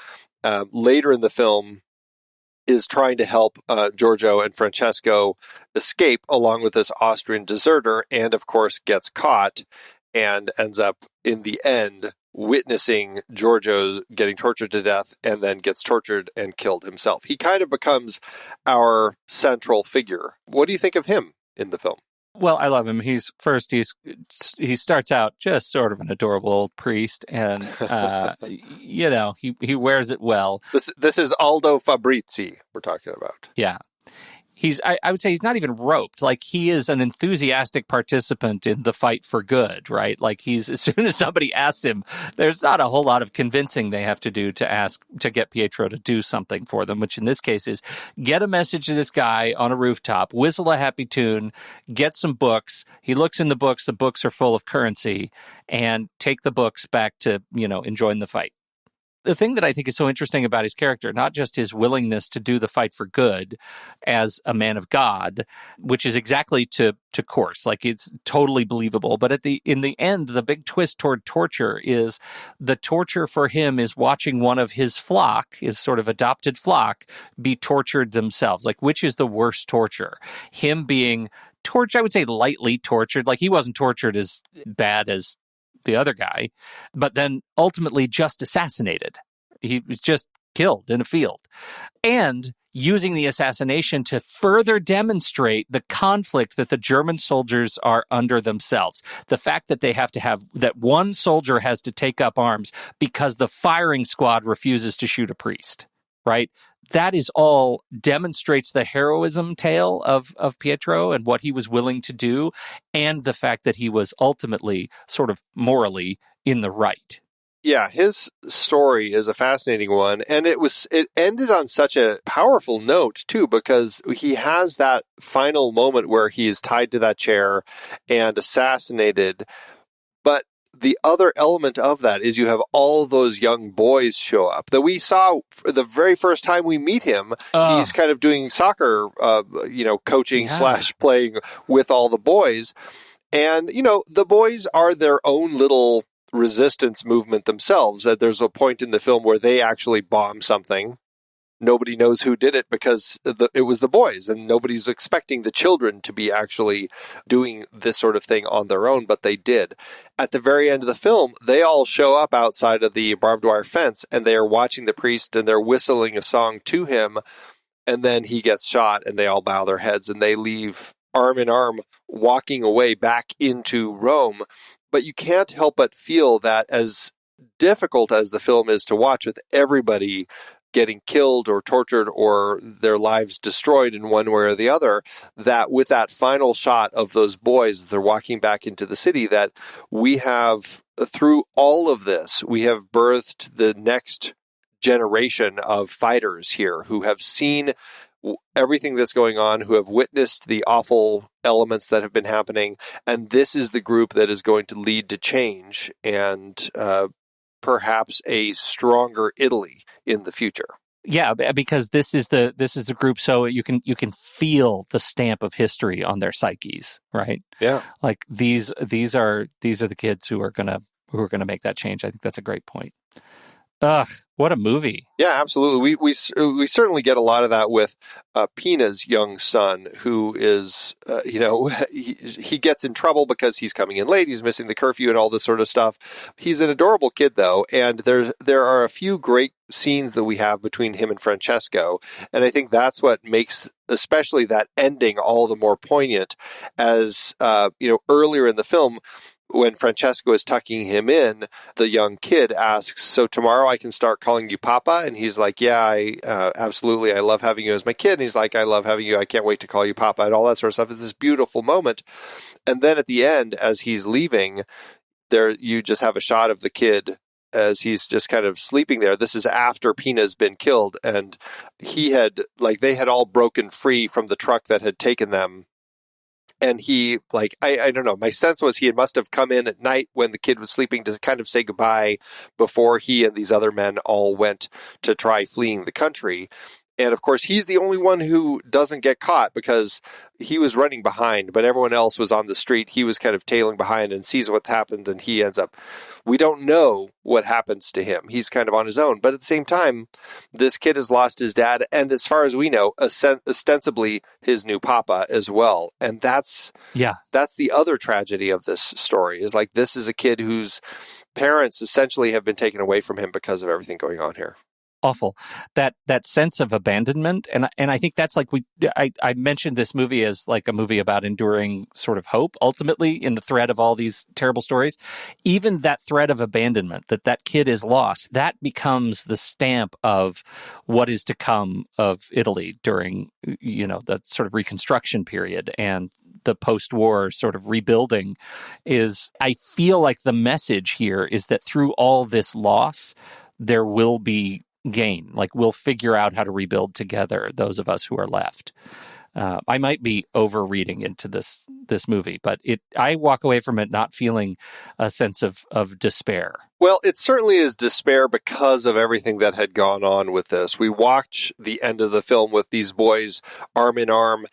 Speaker 2: later in the film is trying to help Giorgio and Francesco escape along with this Austrian deserter, and of course gets caught and ends up in the end witnessing Giorgio getting tortured to death and then gets tortured and killed himself. He kind of becomes our central figure. What do you think of him? in the film.
Speaker 1: Well, I love him. He starts out just sort of an adorable old priest, and he wears it well.
Speaker 2: This is Aldo Fabrizi we're talking about.
Speaker 1: Yeah. I would say he's not even roped. Like, he is an enthusiastic participant in the fight for good, right? Like, as soon as somebody asks him, there's not a whole lot of convincing they have to do to get Pietro to do something for them, which in this case is get a message to this guy on a rooftop, whistle a happy tune, get some books. He looks in the books are full of currency, and take the books back to, enjoying the fight. The thing that I think is so interesting about his character, not just his willingness to do the fight for good as a man of God, which is exactly to course, like it's totally believable. But in the end, the big twist toward torture is the torture for him is watching one of his flock, his sort of adopted flock, be tortured themselves. Like, which is the worst torture? Him being tortured, I would say lightly tortured. Like, he wasn't tortured as bad as the other guy, but then ultimately just assassinated. He was just killed in a field. And using the assassination to further demonstrate the conflict that the German soldiers are under themselves. The fact that that one soldier has to take up arms because the firing squad refuses to shoot a priest, right? That is all demonstrates the heroism tale of Pietro and what he was willing to do, and the fact that he was ultimately sort of morally in the right.
Speaker 2: Yeah, his story is a fascinating one, and it ended on such a powerful note too, because he has that final moment where he is tied to that chair and assassinated. But the other element of that is you have all those young boys show up that we saw for the very first time we meet him. He's kind of doing soccer, coaching / playing with all the boys. And, the boys are their own little resistance movement themselves. That there's a point in the film where they actually bomb something. Nobody knows who did it because it was the boys, and nobody's expecting the children to be actually doing this sort of thing on their own, but they did. At the very end of the film, they all show up outside of the barbed wire fence, and they are watching the priest, and they're whistling a song to him, and then he gets shot, and they all bow their heads, and they leave arm in arm, walking away back into Rome. But you can't help but feel that as difficult as the film is to watch, with everybody getting killed or tortured or their lives destroyed in one way or the other, that with that final shot of those boys as they're walking back into the city, that we have, through all of this, we have birthed the next generation of fighters here who have seen everything that's going on, who have witnessed the awful elements that have been happening, and this is the group that is going to lead to change and perhaps a stronger Italy in the future.
Speaker 1: Yeah, because this is the group, so you can feel the stamp of history on their psyches, right?
Speaker 2: Yeah,
Speaker 1: like these are the kids who are gonna make that change. I think that's a great point. Ugh, what a movie!
Speaker 2: Yeah, absolutely. We certainly get a lot of that with Pina's young son, who is, he gets in trouble because he's coming in late, he's missing the curfew and all this sort of stuff. He's an adorable kid, though, and there are a few great scenes that we have between him and Francesco, and I think that's what makes especially that ending all the more poignant. As earlier in the film, when Francesco is tucking him in, the young kid asks, "So tomorrow I can start calling you Papa?" And he's like, "Yeah, absolutely. I love having you as my kid." And he's like, "I love having you. I can't wait to call you Papa," and all that sort of stuff. It's this beautiful moment. And then at the end, as he's leaving, there you just have a shot of the kid as he's just kind of sleeping there. This is after Pina's been killed, and they had all broken free from the truck that had taken them. And he, I don't know, my sense was he must have come in at night when the kid was sleeping to kind of say goodbye before he and these other men all went to try fleeing the country. And of course, he's the only one who doesn't get caught because he was running behind, but everyone else was on the street. He was kind of tailing behind and sees what's happened, and he ends up, we don't know what happens to him. He's kind of on his own. But at the same time, this kid has lost his dad, and as far as we know, ostensibly his new papa as well. And that's the other tragedy of this story, is like, this is a kid whose parents essentially have been taken away from him because of everything going on here.
Speaker 1: Awful. That sense of abandonment, and I think that's like I mentioned this movie as like a movie about enduring sort of hope. Ultimately, in the thread of all these terrible stories, even that thread of abandonment that kid is lost, that becomes the stamp of what is to come of Italy during the sort of reconstruction period and the post-war sort of rebuilding. Is I feel like the message here is that through all this loss, there will be gain. Like we'll figure out how to rebuild together, those of us who are left. I might be over-reading into this movie, but I walk away from it not feeling a sense of despair.
Speaker 2: Well, it certainly is despair because of everything that had gone on with this. We watch the end of the film with these boys arm in arm,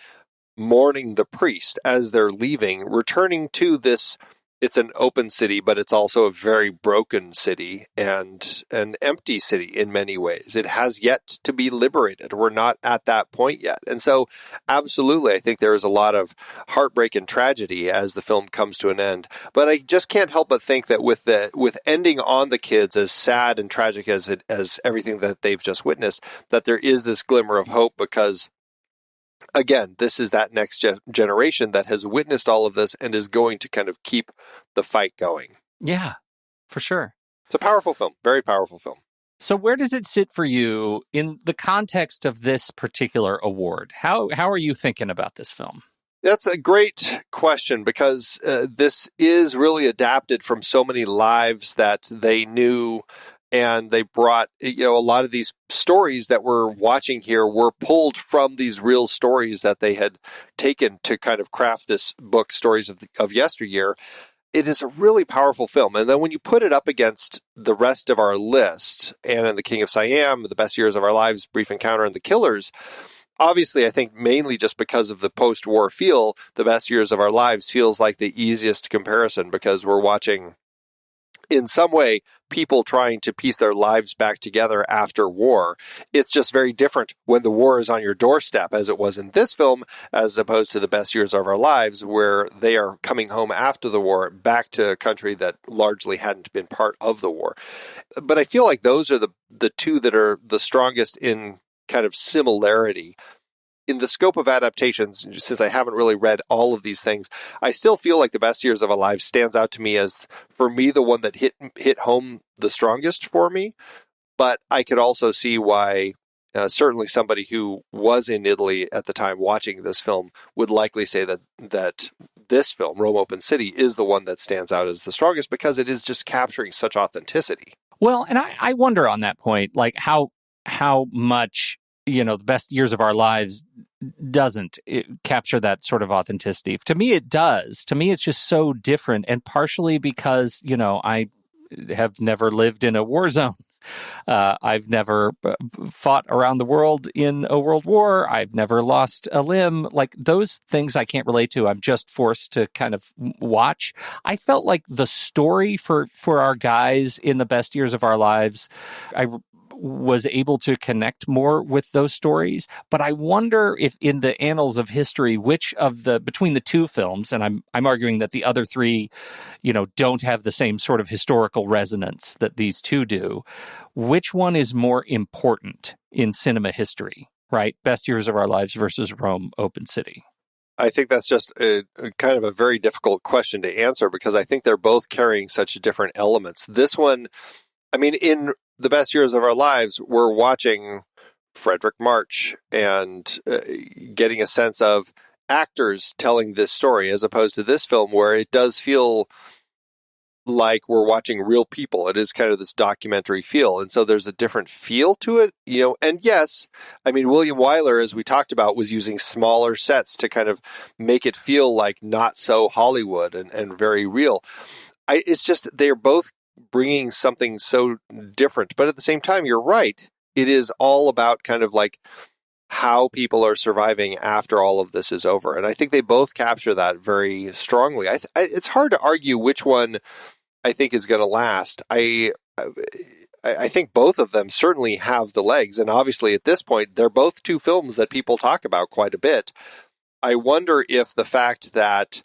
Speaker 2: mourning the priest as they're leaving, returning to this. It's an open city, but it's also a very broken city and an empty city in many ways. It has yet to be liberated. We're not at that point yet. And so, absolutely, I think there is a lot of heartbreak and tragedy as the film comes to an end. But I just can't help but think that with ending on the kids, as sad and tragic as everything that they've just witnessed, that there is this glimmer of hope because, again, this is that next generation that has witnessed all of this and is going to kind of keep the fight going.
Speaker 1: Yeah, for sure.
Speaker 2: It's a powerful film, very powerful film.
Speaker 1: So where does it sit for you in the context of this particular award? How are you thinking about this film?
Speaker 2: That's a great question because this is really adapted from so many lives that they knew. And they brought, a lot of these stories that we're watching here were pulled from these real stories that they had taken to kind of craft this book, Stories of Yesteryear. It is a really powerful film. And then when you put it up against the rest of our list, Anna and the King of Siam, The Best Years of Our Lives, Brief Encounter, and The Killers, obviously, I think mainly just because of the post-war feel, The Best Years of Our Lives feels like the easiest comparison because we're watching, in some way, people trying to piece their lives back together after war. It's just very different when the war is on your doorstep, as it was in this film, as opposed to The Best Years of Our Lives, where they are coming home after the war, back to a country that largely hadn't been part of the war. But I feel like those are the two that are the strongest in kind of similarity. In the scope of adaptations, since I haven't really read all of these things, I still feel like The Best Years of Our Lives stands out to me as, for me, the one that hit home the strongest for me. But I could also see why certainly somebody who was in Italy at the time watching this film would likely say that this film, Rome Open City, is the one that stands out as the strongest because it is just capturing such authenticity.
Speaker 1: Well, and I wonder on that point, like how much The Best Years of Our Lives doesn't capture that sort of authenticity. To me, it does. To me, it's just so different. And partially because, I have never lived in a war zone. I've never fought around the world in a world war. I've never lost a limb. Like those things I can't relate to. I'm just forced to kind of watch. I felt like the story for our guys in The Best Years of Our Lives, I was able to connect more with those stories. But I wonder if in the annals of history, which of between the two films, and I'm arguing that the other three, don't have the same sort of historical resonance that these two do, which one is more important in cinema history, right? Best Years of Our Lives versus Rome Open City.
Speaker 2: I think that's just a kind of a very difficult question to answer because I think they're both carrying such different elements. This one, in The Best Years of Our Lives, we're watching Frederick March and getting a sense of actors telling this story as opposed to this film where it does feel like we're watching real people. It is kind of this documentary feel. And so there's a different feel to it, and yes, William Wyler, as we talked about, was using smaller sets to kind of make it feel like not so Hollywood and very real. It's just, they're both bringing something so different. But at the same time, you're right. It is all about kind of like how people are surviving after all of this is over. And I think they both capture that very strongly. It's hard to argue which one I think is going to last. I think both of them certainly have the legs. And obviously at this point, they're both two films that people talk about quite a bit. I wonder if the fact that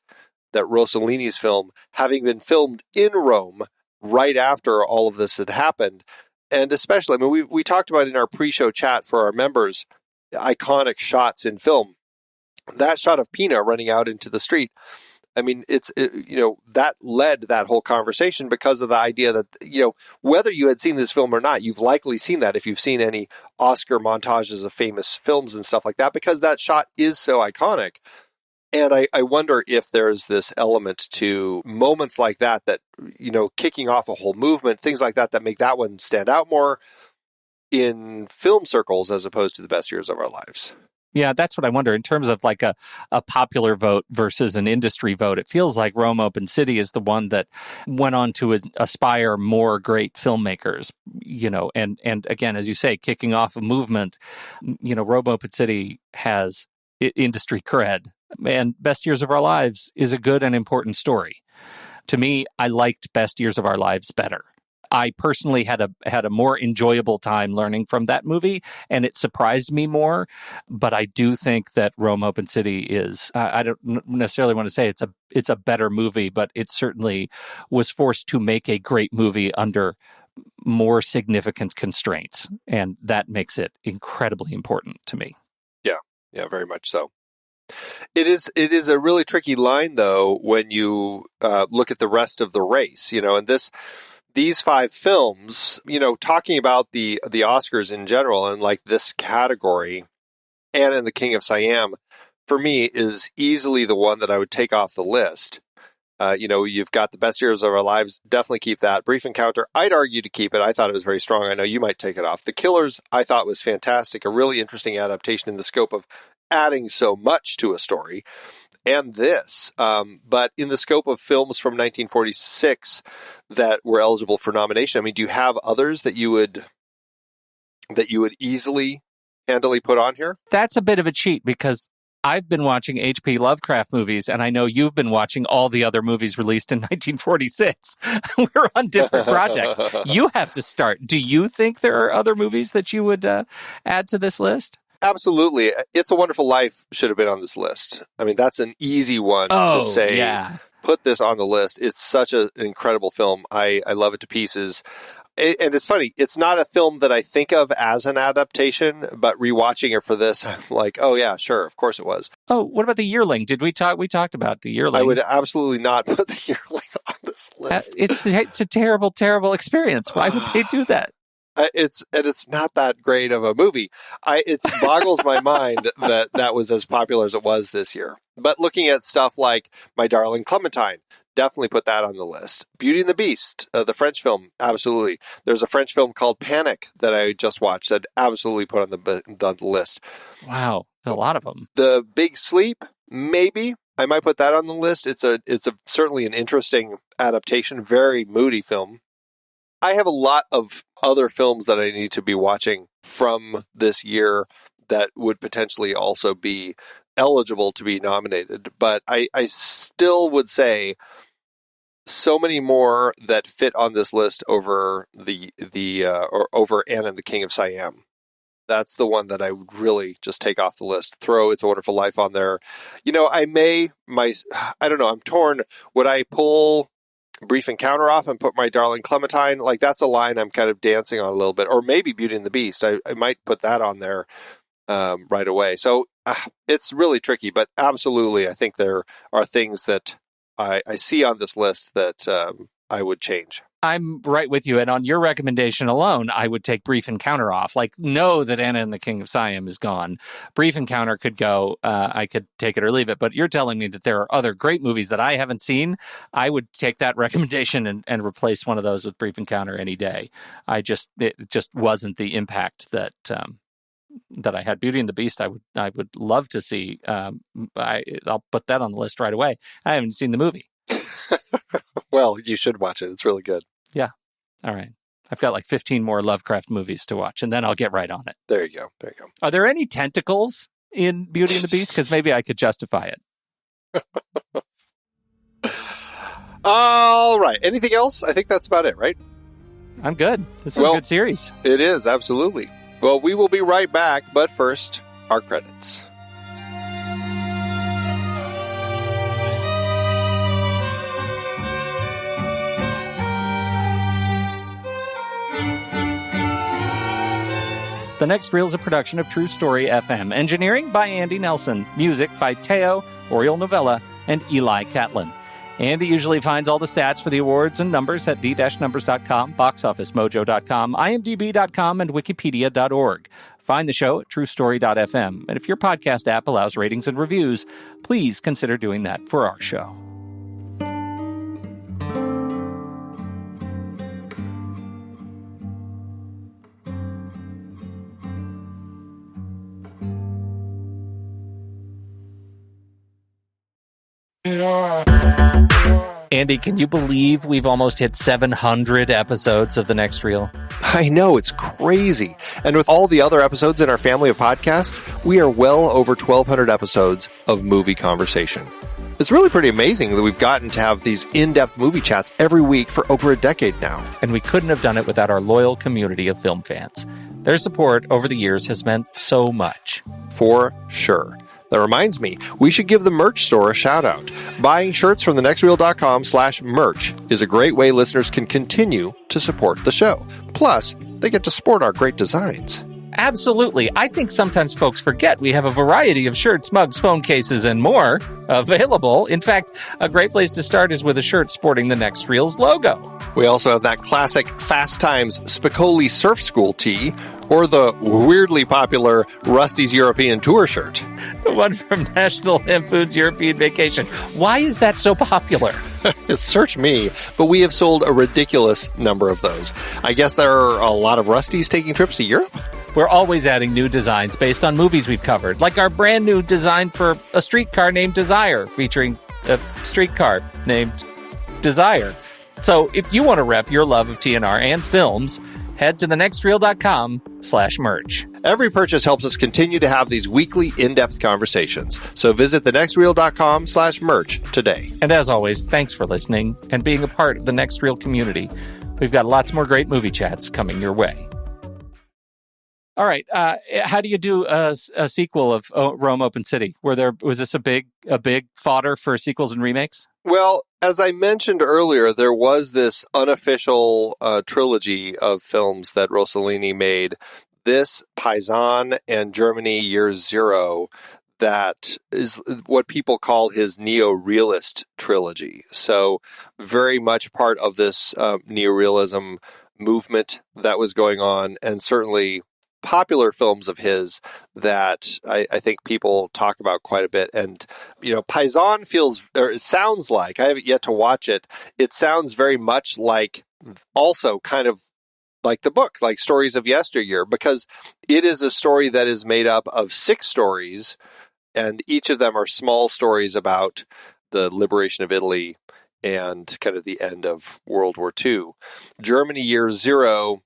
Speaker 2: Rossellini's film, having been filmed in Rome right after all of this had happened, And especially, I mean, we talked about in our pre-show chat for our members, iconic shots in film. That shot of Pina running out into the street, I mean, that led that whole conversation because of the idea that, whether you had seen this film or not, you've likely seen that if you've seen any Oscar montages of famous films and stuff like that, because that shot is so iconic. And I wonder if there's this element to moments like that, kicking off a whole movement, things like that make that one stand out more in film circles as opposed to the best years of our lives.
Speaker 1: Yeah, that's what I wonder. In terms of like a popular vote versus an industry vote, it feels like Rome Open City is the one that went on to aspire more great filmmakers, and again, as you say, kicking off a movement. Rome Open City has industry cred, and Best Years of Our Lives is a good and important story. To me, I liked Best Years of Our Lives better. I personally had a more enjoyable time learning from that movie, and it surprised me more. But I do think that Rome Open City is, I don't necessarily want to say it's a better movie, but it certainly was forced to make a great movie under more significant constraints. And that makes it incredibly important to me.
Speaker 2: Yeah, very much so. It is a really tricky line, though, when you look at the rest of the race, and these 5 films, talking about the Oscars in general and like this category, Anna and the King of Siam, for me, is easily the one that I would take off the list. You've got the Best Years of Our Lives, definitely keep that. Brief Encounter, I'd argue to keep it. I thought it was very strong. I know you might take it off. The Killers, I thought was fantastic, a really interesting adaptation in the scope of adding so much to a story. And this, but in the scope of films from 1946 that were eligible for nomination, I mean, do you have others that you would easily, handily put on here?
Speaker 1: That's a bit of a cheat because I've been watching H.P. Lovecraft movies, and I know you've been watching all the other movies released in 1946. We're on different projects. You have to start. Do you think there are other movies that you would add to this list?
Speaker 2: Absolutely. It's a Wonderful Life should have been on this list. I mean, that's an easy one to say, put this on the list. It's such an incredible film. I love it to pieces. And it's funny, it's not a film that I think of as an adaptation, but rewatching it for this, I'm like, oh yeah, sure, of course it was.
Speaker 1: Oh, what about The Yearling? We talked about The Yearling.
Speaker 2: I would absolutely not put The Yearling on this list.
Speaker 1: It's a terrible, terrible experience. Why would they do that?
Speaker 2: It's not that great of a movie. It boggles my mind that was as popular as it was this year. But looking at stuff like My Darling Clementine, definitely put that on the list. Beauty and the Beast, the French film, absolutely. There's a French film called Panic that I just watched that absolutely put on the list.
Speaker 1: Wow, a lot of them.
Speaker 2: The Big Sleep, maybe. I might put that on the list. It's certainly an interesting adaptation, very moody film. I have a lot of other films that I need to be watching from this year that would potentially also be eligible to be nominated. But I still would say so many more that fit on this list over over Anna and the King of Siam. That's the one that I would really just take off the list. Throw It's a Wonderful Life on there. I don't know, I'm torn. Would I pull Brief Encounter off and put My Darling Clementine? Like, that's a line I'm kind of dancing on a little bit. Or maybe Beauty and the Beast. I might put that on there right away. So it's really tricky, but absolutely I think there are things that I see on this list that I would change.
Speaker 1: I'm right with you. And on your recommendation alone, I would take Brief Encounter off. Like, know that Anna and the King of Siam is gone. Brief Encounter could go. I could take it or leave it. But you're telling me that there are other great movies that I haven't seen. I would take that recommendation and replace one of those with Brief Encounter any day. It just wasn't the impact that I had. Beauty and the Beast, I would love to see. I'll put that on the list right away. I haven't seen the movie.
Speaker 2: Well, you should watch it. It's really good.
Speaker 1: Yeah. All right. I've got like 15 more Lovecraft movies to watch, and then I'll get right on it.
Speaker 2: There you go.
Speaker 1: Are there any tentacles in Beauty and the Beast? Because maybe I could justify it.
Speaker 2: All right. Anything else? I think that's about it, right?
Speaker 1: I'm good. This is a good series.
Speaker 2: It is, absolutely. Well, we will be right back, but first, our credits.
Speaker 1: The Next Reel is a production of True Story FM. Engineering by Andy Nelson. Music by Teo, Oriol Novella, and Eli Catlin. Andy usually finds all the stats for the awards and numbers at d-numbers.com, boxofficemojo.com, imdb.com, and wikipedia.org. Find the show at truestory.fm. And if your podcast app allows ratings and reviews, please consider doing that for our show. Andy, can you believe we've almost hit 700 episodes of The Next Reel?
Speaker 2: I know, it's crazy. And with all the other episodes in our family of podcasts, we are well over 1,200 episodes of movie conversation. It's really pretty amazing that we've gotten to have these in-depth movie chats every week for over a decade now.
Speaker 1: And we couldn't have done it without our loyal community of film fans. Their support over the years has meant so much.
Speaker 2: For sure. That reminds me, we should give the merch store a shout out. Buying shirts from thenextreel.com/merch is a great way listeners can continue to support the show. Plus, they get to sport our great designs.
Speaker 1: Absolutely. I think sometimes folks forget we have a variety of shirts, mugs, phone cases, and more available. In fact, a great place to start is with a shirt sporting the Next Reel's logo.
Speaker 2: We also have that classic Fast Times Spicoli Surf School tee, or the weirdly popular Rusty's European Tour shirt.
Speaker 1: The one from National Lampoon's European Vacation. Why is that so popular?
Speaker 2: Search me, but we have sold a ridiculous number of those. I guess there are a lot of Rustys taking trips to Europe?
Speaker 1: We're always adding new designs based on movies we've covered, like our brand new design for a streetcar named Desire, featuring a streetcar named Desire. So if you want to rep your love of TNR and films, head to thenextreel.com/merch.
Speaker 2: Every purchase helps us continue to have these weekly in-depth conversations. So visit thenextreel.com/merch today.
Speaker 1: And as always, thanks for listening and being a part of the Next Reel community. We've got lots more great movie chats coming your way. All right. How do you do a sequel of Rome Open City? Was this a big fodder for sequels and remakes?
Speaker 2: Well, as I mentioned earlier, there was this unofficial trilogy of films that Rossellini made. This, Paisan, and Germany Year Zero, that is what people call his neorealist trilogy. So very much part of this neorealism movement that was going on, and certainly popular films of his that I think people talk about quite a bit. And, Paisan it sounds like, I haven't yet to watch it, it sounds very much like, also kind of like the book, like Stories of Yesteryear, because it is a story that is made up of 6 stories, and each of them are small stories about the liberation of Italy and kind of the end of World War II. Germany Year Zero,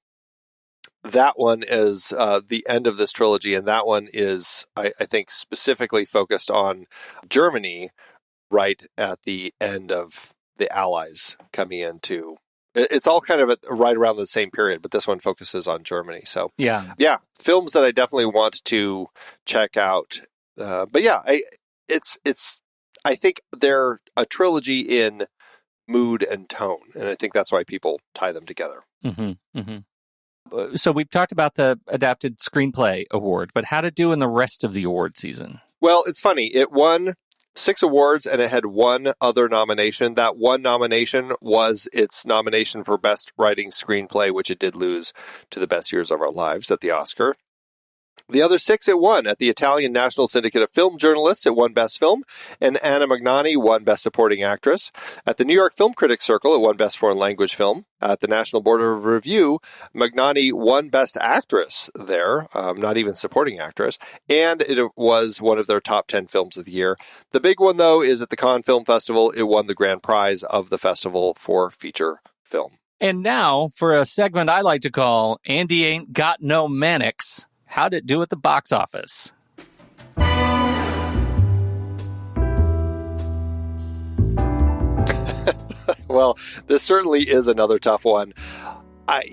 Speaker 2: that one is the end of this trilogy, and that one is, I think, specifically focused on Germany right at the end of the Allies coming into. It's all kind of right around the same period, but this one focuses on Germany. So yeah, films that I definitely want to check out. But yeah, I think they're a trilogy in mood and tone, and I think that's why people tie them together.
Speaker 1: Mm-hmm, mm-hmm. So we've talked about the Adapted Screenplay Award, but how did it do in the rest of the award season?
Speaker 2: Well, it's funny. It won 6 awards and it had one other nomination. That one nomination was its nomination for Best Writing Screenplay, which it did lose to The Best Years of Our Lives at the Oscar. The other 6 it won. At the Italian National Syndicate of Film Journalists, it won Best Film, and Anna Magnani won Best Supporting Actress. At the New York Film Critics Circle, it won Best Foreign Language Film. At the National Board of Review, Magnani won Best Actress there, not even Supporting Actress, and it was one of their top 10 films of the year. The big one, though, is at the Cannes Film Festival, it won the grand prize of the festival for feature film.
Speaker 1: And now, for a segment I like to call Andy Ain't Got No Mannix. How'd it do at the box office?
Speaker 2: Well, this certainly is another tough one. I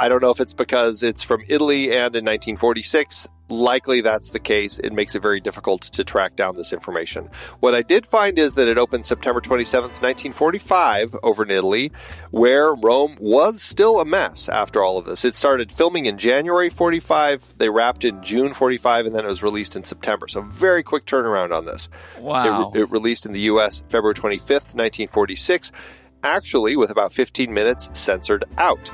Speaker 2: don't know if it's because it's from Italy and in 1946, likely that's the case. It makes it very difficult to track down this information. What I did find is that it opened September 27th, 1945 over in Italy, where Rome was still a mess after all of this. It started filming in January 45, they wrapped in June 45, and then it was released in September. So very quick turnaround on this.
Speaker 1: Wow.
Speaker 2: It released in the U.S. February 25th, 1946, actually with about 15 minutes censored out.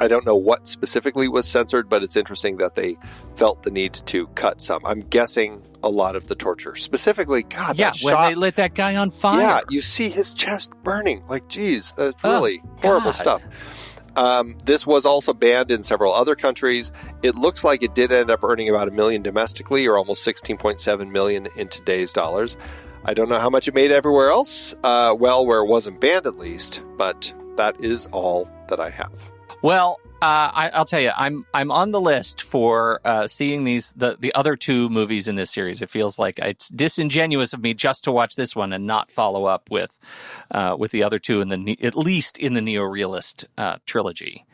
Speaker 2: I don't know what specifically was censored, but it's interesting that they felt the need to cut some. I'm guessing a lot of the torture. Specifically, God,
Speaker 1: yeah,
Speaker 2: that
Speaker 1: when
Speaker 2: shot,
Speaker 1: they lit that guy on fire.
Speaker 2: Yeah, you see his chest burning. Like, geez, that's really horrible stuff. This was also banned in several other countries. It looks like it did end up earning about $1 million domestically, or almost $16.7 million in today's dollars. I don't know how much it made everywhere else, where it wasn't banned at least, but that is all that I have.
Speaker 1: Well, I'll tell you, I'm on the list for seeing the other two movies in this series. It feels like it's disingenuous of me just to watch this one and not follow up with the other two at least in the neorealist trilogy.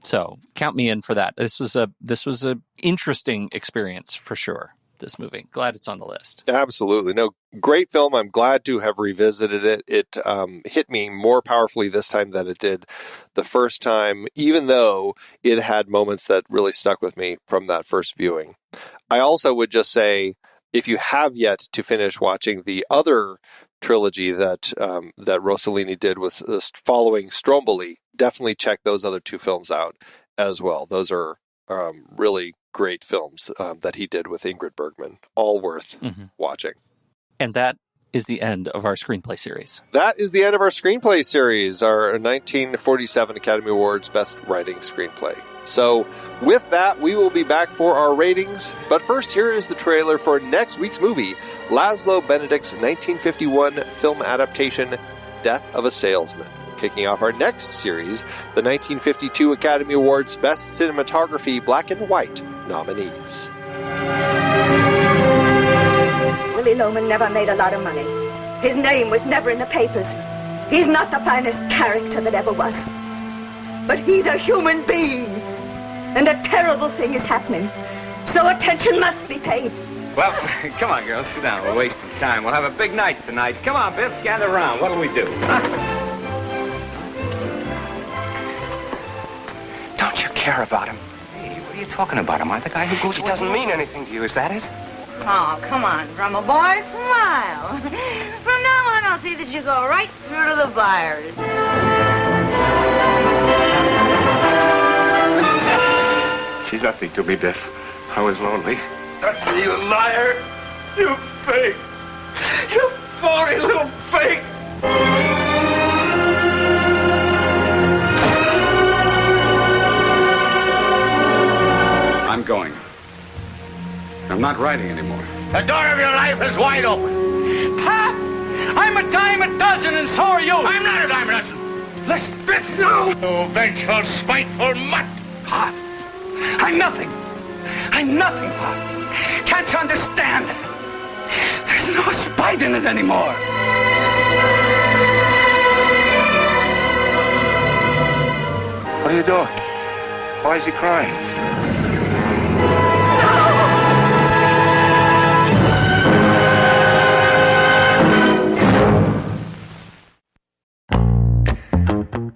Speaker 1: So count me in for that. This was a interesting experience for sure. This movie. Glad it's on the list.
Speaker 2: Absolutely. No, great film. I'm glad to have revisited it. It hit me more powerfully this time than it did the first time, even though it had moments that really stuck with me from that first viewing. I also would just say, if you have yet to finish watching the other trilogy that Rossellini did with this following Stromboli, definitely check those other two films out as well. Those are really great films that he did with Ingrid Bergman. All worth watching.
Speaker 1: And that is the end of our screenplay series.
Speaker 2: That is the end of our screenplay series, our 1947 Academy Awards Best Writing Screenplay. So with that, we will be back for our ratings. But first, here is the trailer for next week's movie, Laszlo Benedict's 1951 film adaptation, Death of a Salesman. Kicking off our next series, the 1952 Academy Awards Best Cinematography Black and White nominees.
Speaker 5: Willie Loman never made a lot of money. His name was never in the papers. He's not the finest character that ever was. But he's a human being. And a terrible thing is happening. So attention must be paid.
Speaker 3: Well, come on, girls, sit down. We're wasting time. We'll have a big night tonight. Come on, Biff, gather around. What'll we do? Don't you care about him? Hey, what are you talking about? Am I the guy who goes... He doesn't mean anything to you, is that it?
Speaker 6: Oh, come on, drummer boy, smile. From now on, I'll see that you go right through to the buyers.
Speaker 4: She's nothing to me, Biff. I was lonely.
Speaker 7: You liar! You fake! You phony little fake!
Speaker 8: I'm going. I'm not writing anymore.
Speaker 7: The door of your life is wide open. Pop! I'm a dime a dozen and so are you! I'm not a dime a dozen! Listen, Biff, no! You vengeful, spiteful mutt!
Speaker 3: Pop, I'm nothing. I'm nothing, Pop. Can't you understand? There's no spite in it anymore.
Speaker 4: What are you doing? Why is he crying?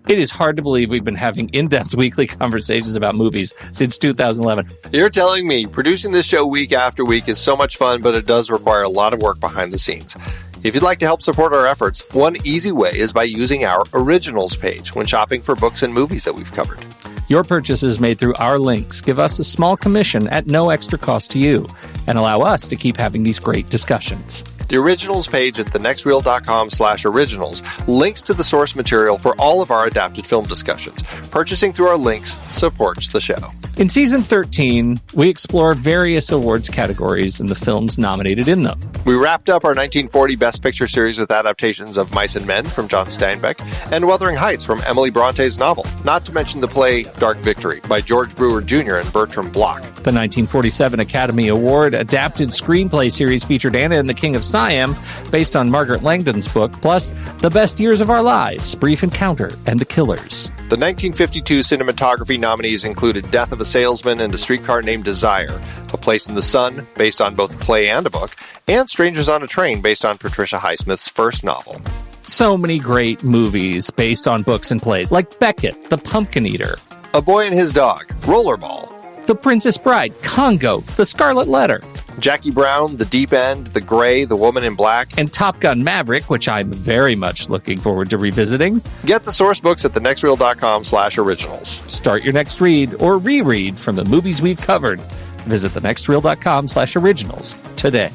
Speaker 1: It is hard to believe we've been having in-depth weekly conversations about movies since 2011.
Speaker 2: You're telling me producing this show week after week is so much fun, but it does require a lot of work behind the scenes. If you'd like to help support our efforts, one easy way is by using our Originals page when shopping for books and movies that we've covered.
Speaker 1: Your purchases made through our links give us a small commission at no extra cost to you and allow us to keep having these great discussions.
Speaker 2: The Originals page at thenextreel.com/originals links to the source material for all of our adapted film discussions. Purchasing through our links supports the show.
Speaker 1: In Season 13, we explore various awards categories and the films nominated in them.
Speaker 2: We wrapped up our 1940 Best Picture series with adaptations of Mice and Men from John Steinbeck and Wuthering Heights from Emily Bronte's novel, not to mention the play Dark Victory by George Brewer Jr. and Bertram Bloch.
Speaker 1: The 1947 Academy Award adapted screenplay series featured Anna and the King of Science I Am, based on Margaret Langdon's book, plus The Best Years of Our Lives, Brief Encounter, and The Killers.
Speaker 2: The 1952 cinematography nominees included Death of a Salesman and A Streetcar Named Desire, A Place in the Sun, based on both a play and a book, and Strangers on a Train, based on Patricia Highsmith's first novel.
Speaker 1: So many great movies based on books and plays, like Beckett, The Pumpkin Eater,
Speaker 2: A Boy and His Dog, Rollerball,
Speaker 1: The Princess Bride, Congo, The Scarlet Letter,
Speaker 2: Jackie Brown, The Deep End, The Gray, The Woman in Black,
Speaker 1: and Top Gun Maverick, which I'm very much looking forward to revisiting.
Speaker 2: Get the source books at thenextreel.com/originals.
Speaker 1: Start your next read or reread from the movies we've covered. Visit thenextreel.com/originals today.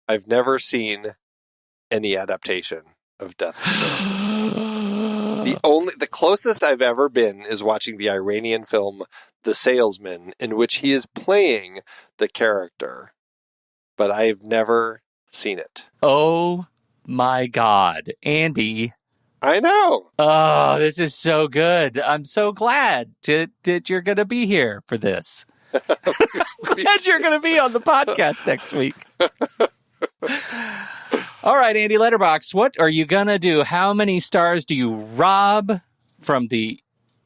Speaker 2: I've never seen any adaptation of Death of a Salesman. The closest I've ever been is watching the Iranian film The Salesman, in which he is playing the character, but I've never seen it.
Speaker 1: Oh my God, Andy.
Speaker 2: I know.
Speaker 1: Oh, this is so good. I'm so glad that you're going to be here for this. Glad you're going to be on the podcast next week. All right, Andy Letterboxd, what are you going to do? How many stars do you rob from the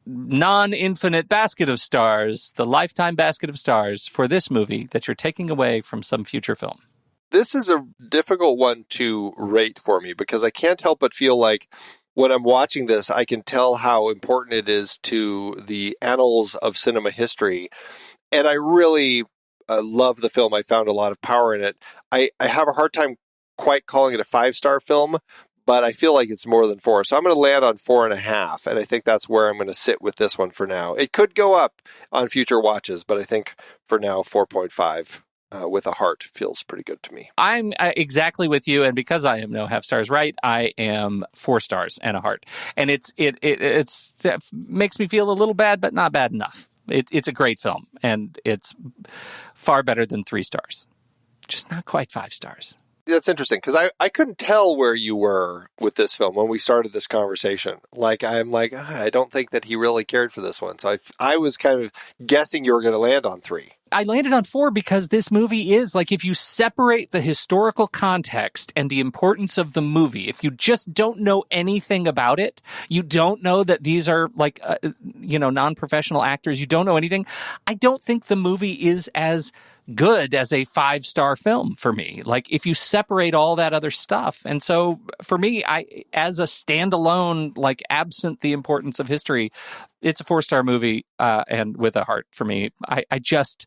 Speaker 1: non-infinite basket of stars, the lifetime basket of stars, for this movie that you're taking away from some future film?
Speaker 2: This is a difficult one to rate for me because I can't help but feel like when I'm watching this, I can tell how important it is to the annals of cinema history. And I really love the film. I found a lot of power in it. I have a hard time quite calling it a 5-star film, but I feel like it's more than 4. So I'm going to land on 4.5. And I think that's where I'm going to sit with this one for now. It could go up on future watches, but I think for now, 4.5 with a heart feels pretty good to me.
Speaker 1: I'm exactly with you. And because I am no half stars right, I am 4 stars and a heart. And it makes me feel a little bad, but not bad enough. It's a great film, and it's far better than 3 stars. Just not quite 5 stars.
Speaker 2: That's interesting, because I couldn't tell where you were with this film when we started this conversation. I don't think that he really cared for this one. So I was kind of guessing you were going to land on 3.
Speaker 1: I landed on 4 because this movie is, like, if you separate the historical context and the importance of the movie, if you just don't know anything about it, you don't know that these are, non-professional actors, you don't know anything, I don't think the movie is as good as a 5-star film for me. Like, if you separate all that other stuff. And so for me, as a standalone, absent the importance of history, it's a 4-star movie, and with a heart for me. I just,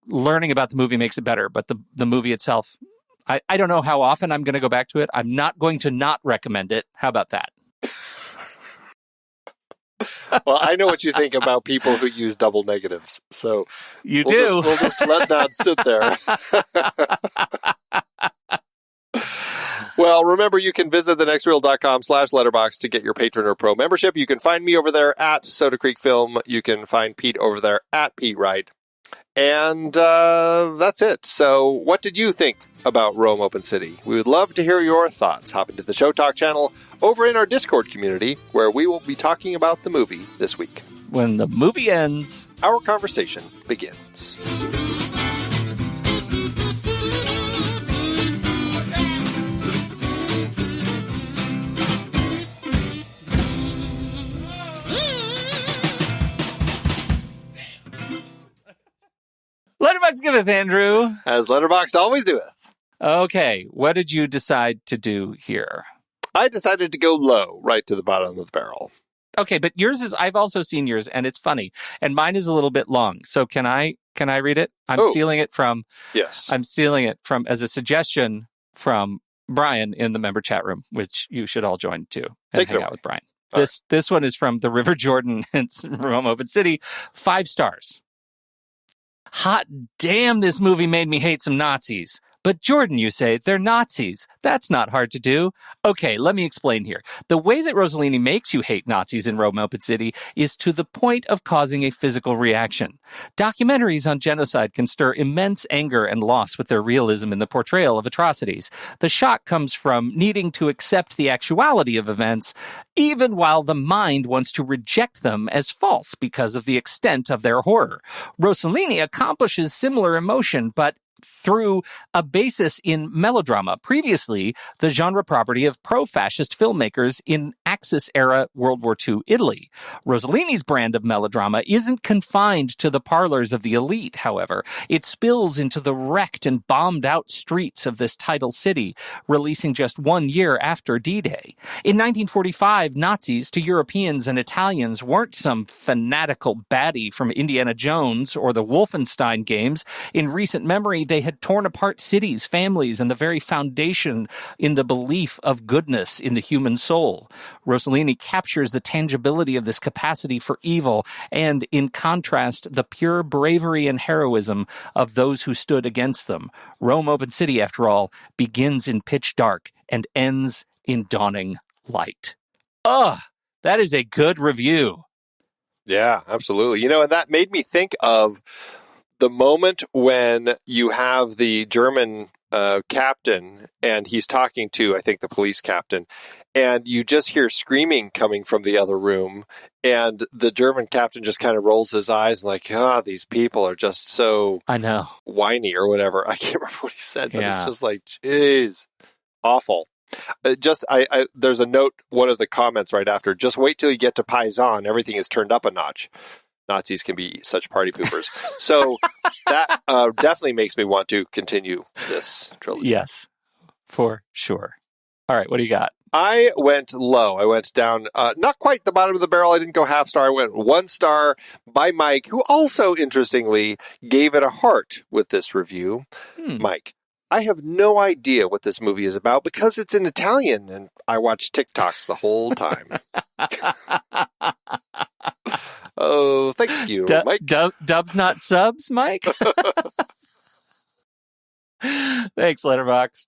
Speaker 1: learning about the movie makes it better, but the movie itself, I don't know how often I'm going to go back to it. I'm not going to not recommend it. How about that?
Speaker 2: Well, I know what you think about people who use double negatives, so we'll just let that sit there. Well, remember, you can visit thenextreel.com/letterbox to get your Patron or Pro membership. You can find me over there at Soda Creek Film. You can find Pete over there at Pete Wright. And that's it. So what did you think about Rome Open City? We would love to hear your thoughts. Hop into the Show Talk channel over in our Discord community, where we will be talking about the movie this week.
Speaker 1: When the movie ends,
Speaker 2: our conversation begins.
Speaker 1: Letterboxd giveth, Andrew.
Speaker 2: As Letterboxd always doeth.
Speaker 1: Okay, what did you decide to do here?
Speaker 2: I decided to go low, right to the bottom of the barrel.
Speaker 1: Okay, but yours is, I've also seen yours, and it's funny. And mine is a little bit long. So can I read it? I'm stealing it from,
Speaker 2: yes.
Speaker 1: I'm stealing it from, as a suggestion from Brian in the member chat room, which you should all join too and hang out with Brian. This one is from the River Jordan. It's Rome Open City. 5 stars. Hot damn, this movie made me hate some Nazis. But Jordan, you say, they're Nazis. That's not hard to do. Okay, let me explain here. The way that Rossellini makes you hate Nazis in Rome Open City is to the point of causing a physical reaction. Documentaries on genocide can stir immense anger and loss with their realism in the portrayal of atrocities. The shock comes from needing to accept the actuality of events, even while the mind wants to reject them as false because of the extent of their horror. Rossellini accomplishes similar emotion, but through a basis in melodrama, previously the genre property of pro-fascist filmmakers in Axis-era World War II Italy. Rossellini's brand of melodrama isn't confined to the parlors of the elite, however. It spills into the wrecked and bombed-out streets of this tidal city, releasing just 1 year after D-Day. In 1945, Nazis to Europeans and Italians weren't some fanatical baddie from Indiana Jones or the Wolfenstein games. In recent memory, they had torn apart cities, families, and the very foundation in the belief of goodness in the human soul. Rossellini captures the tangibility of this capacity for evil and, in contrast, the pure bravery and heroism of those who stood against them. Rome Open City, after all, begins in pitch dark and ends in dawning light. Ugh, that is a good review.
Speaker 2: Yeah, absolutely. And that made me think of the moment when you have the German captain and he's talking to, I think, the police captain, and you just hear screaming coming from the other room, and the German captain just kind of rolls his eyes like, these people are just so whiny or whatever. I can't remember what he said, but it's just like, geez, awful. There's a note, one of the comments right after, just wait till you get to Paisan, everything is turned up a notch. Nazis can be such party poopers. So that definitely makes me want to continue this trilogy.
Speaker 1: Yes, for sure. All right, what do you got?
Speaker 2: I went low. I went down, not quite the bottom of the barrel. I didn't go half star. I went 1 star by Mike, who also, interestingly, gave it a heart with this review. Mike, I have no idea what this movie is about because it's in Italian, and I watch TikToks the whole time. Oh, thank you, Mike.
Speaker 1: Dubs not subs, Mike? Thanks, Letterboxd.